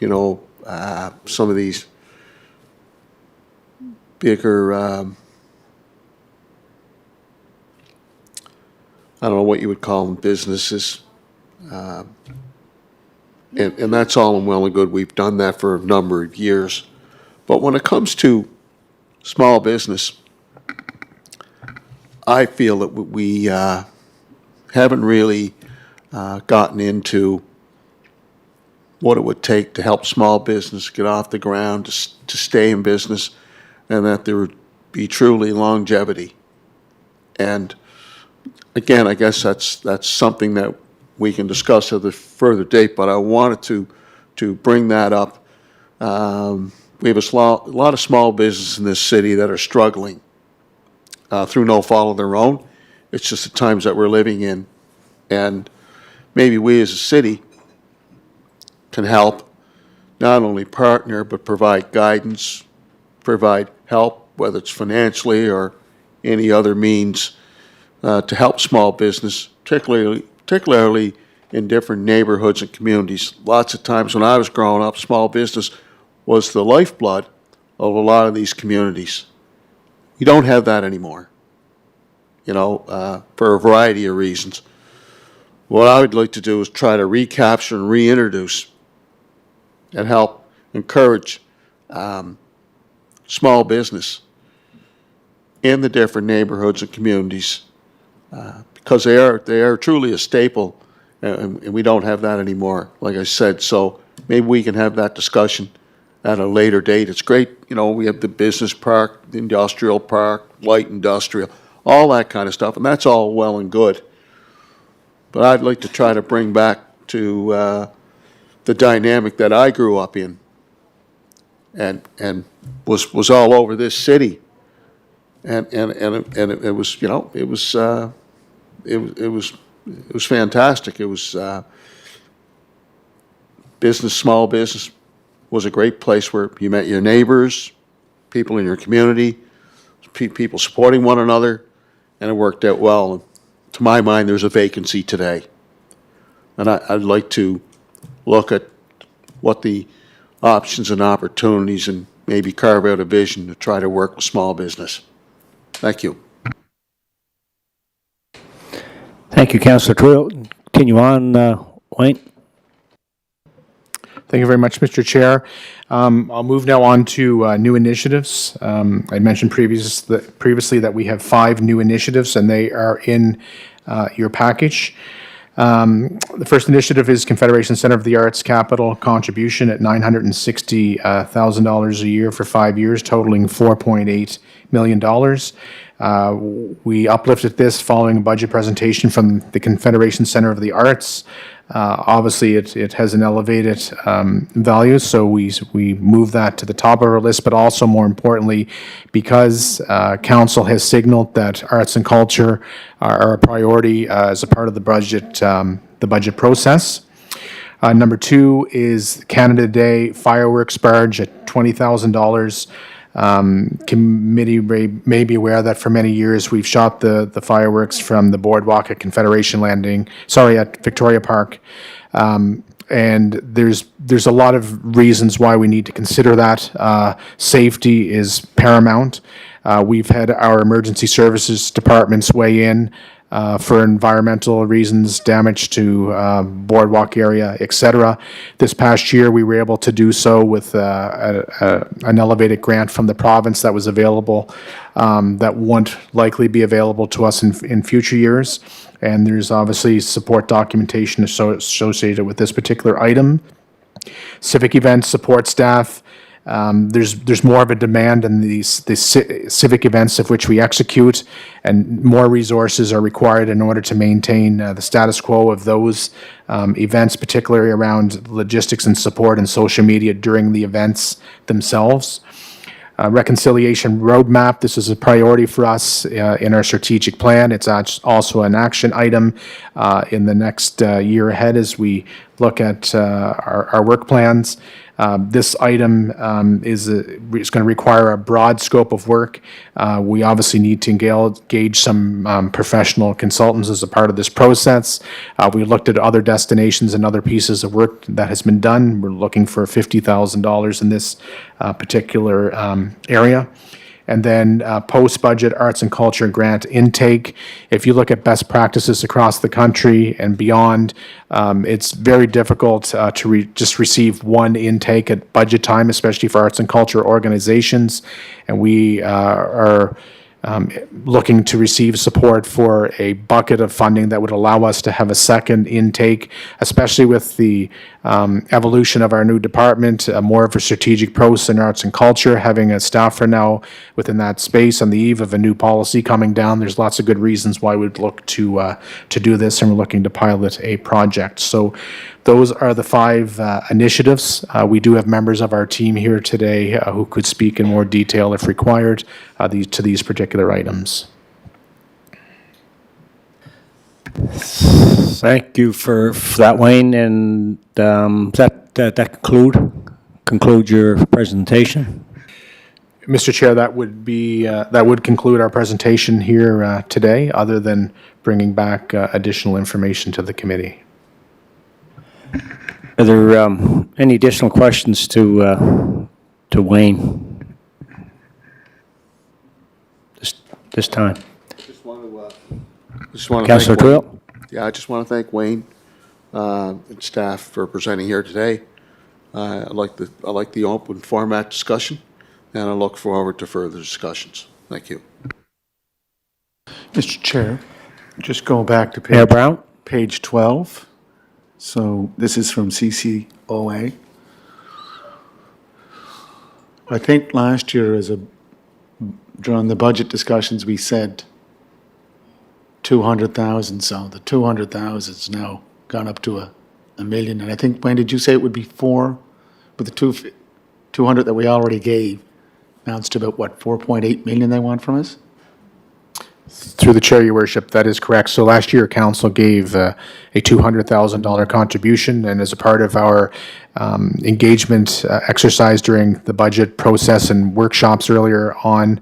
some of these bigger, I don't know what you would call them, businesses. And that's all well and good. We've done that for a number of years. But when it comes to small business, I feel that we haven't really gotten into what it would take to help small business get off the ground, to stay in business, and that there would be truly longevity. And again, I guess that's something that we can discuss at a further date, but I wanted to bring that up. We have a lot of small businesses in this city that are struggling through no fault of their own. It's just the times that we're living in. And maybe we as a city can help not only partner, but provide guidance, provide help, whether it's financially or any other means, to help small business, particularly in different neighborhoods and communities. Lots of times when I was growing up, small business was the lifeblood of a lot of these communities. You don't have that anymore, for a variety of reasons. What I would like to do is try to recapture and reintroduce and help encourage small business in the different neighborhoods and communities, because they are truly a staple, and we don't have that anymore, like I said. So maybe we can have that discussion at a later date. It's great, we have the business park, the industrial park, light industrial, all that kind of stuff, and that's all well and good. But I'd like to try to bring back to the dynamic that I grew up in, and was all over this city, and it was it was fantastic. It was small business was a great place where you met your neighbors, people in your community, people supporting one another, and it worked out well. And to my mind, there's a vacancy today, and I'd like to look at what the options and opportunities, and maybe carve out a vision to try to work with small business. Thank you. Thank you, Councillor Twill. Continue on, Wayne. Thank you very much, Mr. Chair. I'll move now on to new initiatives. I mentioned previously that we have 5 new initiatives, and they are in your package. The first initiative is Confederation Center of the Arts capital contribution at $960,000 a year for 5 years, totaling $4.8 million. We uplifted this following a budget presentation from the Confederation Center of the Arts. Obviously, it has an elevated value, so we move that to the top of our list, but also more importantly, because council has signaled that arts and culture are a priority as a part of the budget process. Number 2 is Canada Day fireworks barge at $20,000. Committee may be aware that for many years we've shot the fireworks from the boardwalk at Confederation Landing, at Victoria Park. And there's a lot of reasons why we need to consider that. Safety is paramount. We've had our emergency services departments weigh in for environmental reasons, damage to boardwalk area, etc. This past year, we were able to do so with an elevated grant from the province that was available, that won't likely be available to us in future years. And there's obviously support documentation associated with this particular item. Civic events support staff. There's more of a demand in the civic events of which we execute, and more resources are required in order to maintain the status quo of those events, particularly around logistics and support and social media during the events themselves. Reconciliation roadmap, this is a priority for us in our strategic plan. It's also an action item in the next year ahead as we look at our work plans. This item is going to require a broad scope of work. We obviously need to engage some professional consultants as a part of this process. We looked at other destinations and other pieces of work that has been done. We're looking for $50,000 in this particular area. And then post-budget arts and culture grant intake. If you look at best practices across the country and beyond, it's very difficult to just receive one intake at budget time, especially for arts and culture organizations. And we are looking to receive support for a bucket of funding that would allow us to have a second intake, especially with the evolution of our new department, more of a strategic process in arts and culture, having a staffer now within that space on the eve of a new policy coming down. There's lots of good reasons why we'd look to do this, and we're looking to pilot a project. So those are the 5 initiatives. We do have members of our team here today who could speak in more detail if required to these particular items. Thank you for that, Wayne, and that conclude your presentation? Mr. Chair, that would conclude our presentation here today, other than bringing back additional information to the committee. Are there any additional questions to Wayne? This time. Just want to Councillor thank Wayne. Twill? Yeah, I just want to thank Wayne and staff for presenting here today. I like the open format discussion, and I look forward to further discussions. Thank you. Mr. Chair, just going back to Mayor Brown? page 12. So this is from CCOA. I think last year during the budget discussions, we said 200,000, so the 200,000 is now gone up to a million. And I think, Wayne, did you say it would be 4, but the 200 that we already gave amounts to about, what, 4.8 million they want from us? Through the chair, your worship, that is correct. So last year, council gave a $200,000 contribution, and as a part of our engagement exercise during the budget process and workshops earlier on,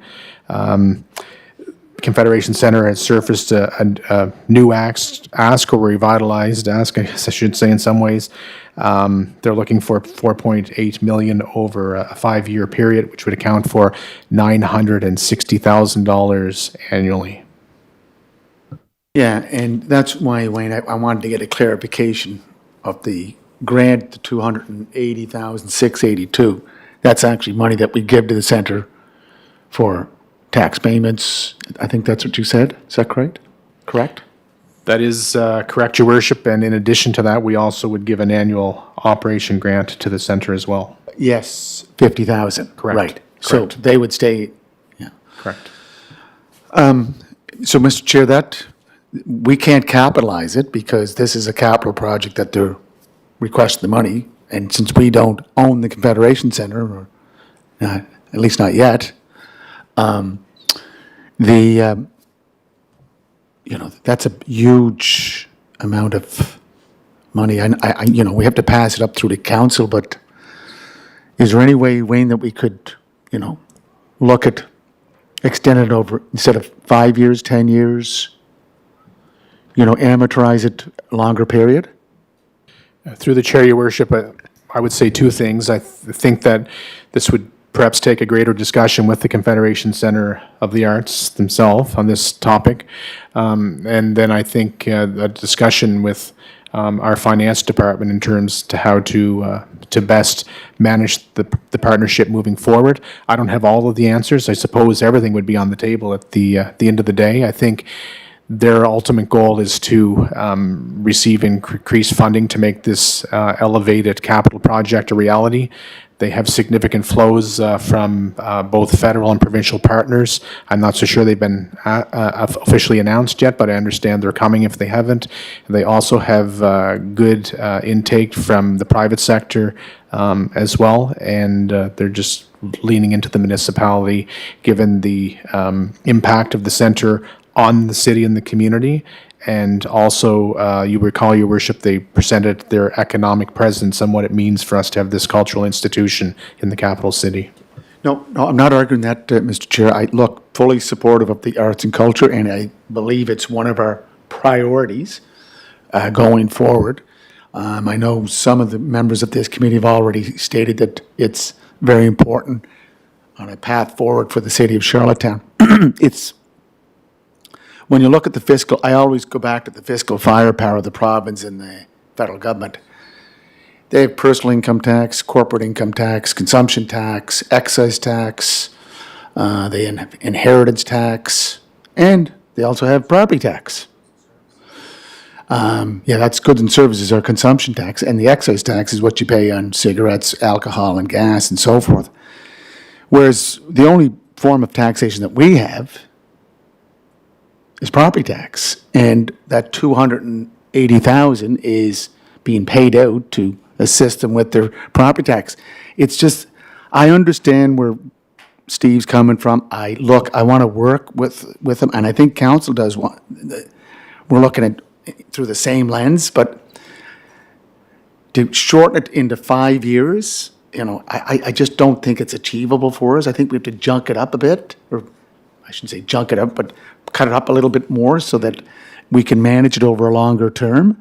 Confederation Center has surfaced a new ask or revitalized ask, I guess I should say in some ways. They're looking for $4.8 million over a 5-year period, which would account for $960,000 annually. Yeah, and that's why, Wayne, I wanted to get a clarification of the grant, the 280,682. That's actually money that we give to the center for tax payments. I think that's what you said. Is that correct? Correct? That is correct, your worship, and in addition to that, we also would give an annual operation grant to the center as well. Yes, 50,000. Correct. Right. So Correct. they would stay, yeah. Correct. So, Mr. Chair, we can't capitalize it because this is a capital project that they're requesting the money. And since we don't own the Confederation Center, or not, at least not yet, that's a huge amount of money. We have to pass it up through the council, but is there any way, Wayne, that we could, look at extend it over, instead of 5 years, 10 years, amortize it a longer period? Through the chair, your worship, I would say 2 things. I think that this would perhaps take a greater discussion with the Confederation Center of the Arts themselves on this topic. And then I think a discussion with our finance department in terms to how to best manage the partnership moving forward. I don't have all of the answers. I suppose everything would be on the table at the end of the day. I think their ultimate goal is to receive increased funding to make this elevated capital project a reality. They have significant flows from both federal and provincial partners. I'm not so sure they've been officially announced yet, but I understand they're coming if they haven't. They also have good intake from the private sector as well, and they're just leaning into the municipality, given the impact of the center on the city and the community. And also, you recall, Your Worship, they presented their economic presence and what it means for us to have this cultural institution in the capital city. No, I'm not arguing that, Mr. Chair. I look fully supportive of the arts and culture, and I believe it's one of our priorities going forward. I know some of the members of this committee have already stated that it's very important on a path forward for the city of Charlottetown. It's, when you look at the fiscal, I always go back to the fiscal firepower of the province and the federal government. They have personal income tax, corporate income tax, consumption tax, excise tax, they have inheritance tax, and they also have property tax. That's goods and services are consumption tax, and the excise tax is what you pay on cigarettes, alcohol, and gas, and so forth. Whereas the only form of taxation that we have is property tax, and that $280,000 is being paid out to assist them with their property tax. It's just, I understand where Steve's coming from. I want to work with him, and I think council does want. We're looking at through the same lens, but to shorten it into 5 years, I just don't think it's achievable for us. I think we have to junk it up a bit, or I shouldn't say junk it up, but cut it up a little bit more so that we can manage it over a longer term.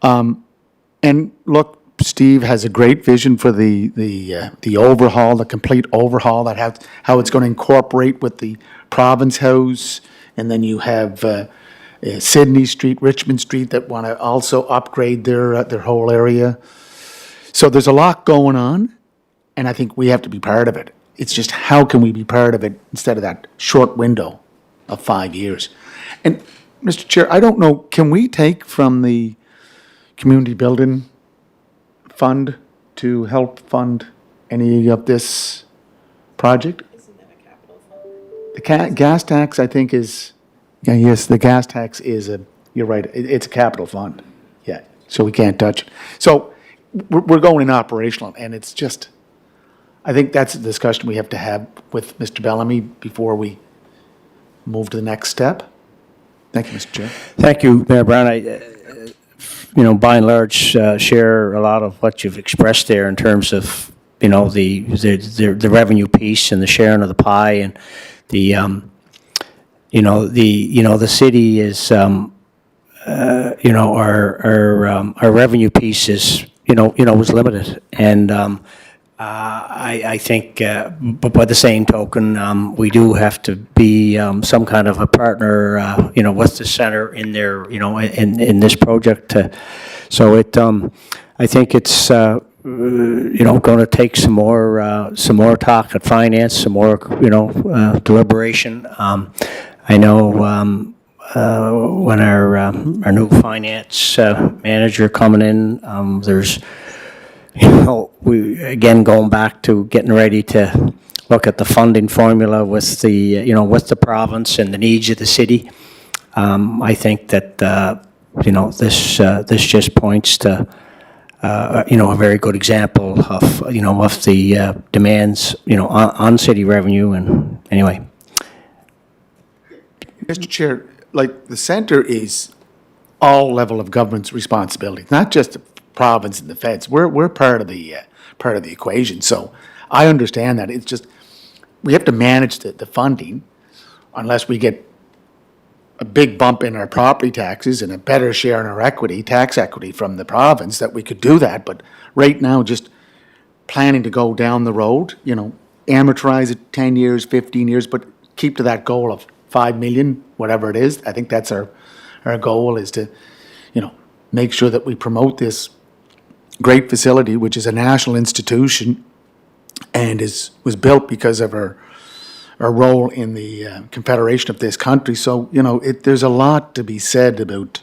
And look, Steve has a great vision for the overhaul, the complete overhaul, how it's going to incorporate with the Province House, and then you have Sydney Street, Richmond Street that want to also upgrade their whole area. So there's a lot going on, and I think we have to be part of it. It's just how can we be part of it instead of that short window of 5 years? And Mr. Chair, I don't know, can we take from the community building fund to help fund any of this project? Isn't that a capital fund? The gas tax, I think, is, yes, the gas tax is you're right, it's a capital fund. Yeah, so we can't touch it. So we're going in operational, and it's just, I think that's a discussion we have to have with Mr. Bellamy before we move to the next step. Thank you, Mr. Chair. Thank you, Mayor Brown. By and large, share a lot of what you've expressed there in terms of, the revenue piece and the sharing of the pie, and the, the city is, our revenue piece is, was limited, and I think, but by the same token, we do have to be some kind of a partner, with the center in their, in this project. So I think it's, going to take some more talk at finance, some more, deliberation. I know when our new finance manager coming in, there's. We again going back to getting ready to look at the funding formula with the with the province and the needs of the city. I think that this just points to a very good example of of the demands on city revenue. And anyway, Mr. Chair, like the center is all level of government's responsibility, not just the province and the feds. We're part of the equation. So I understand that. It's just we have to manage the funding unless we get a big bump in our property taxes and a better share in our tax equity from the province, that we could do that. But right now, just planning to go down the road, amortize it 10 years, 15 years, but keep to that goal of 5 million, whatever it is. I think that's our goal, is to, make sure that we promote this great facility, which is a national institution and was built because of our role in the confederation of this country. So, there's a lot to be said about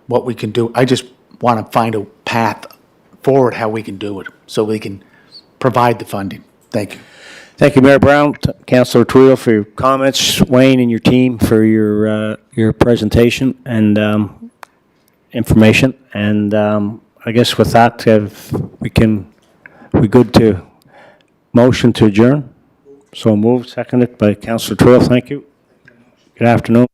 what we can do. I just want to find a path forward how we can do it so we can provide the funding. Thank you. thank you, Mayor Brown, Councillor Tweel, for your comments, Wayne and your team for your presentation and information. And I guess with that, we're good to Motion to adjourn? So moved, seconded by Councillor Twill. Thank you. Good afternoon.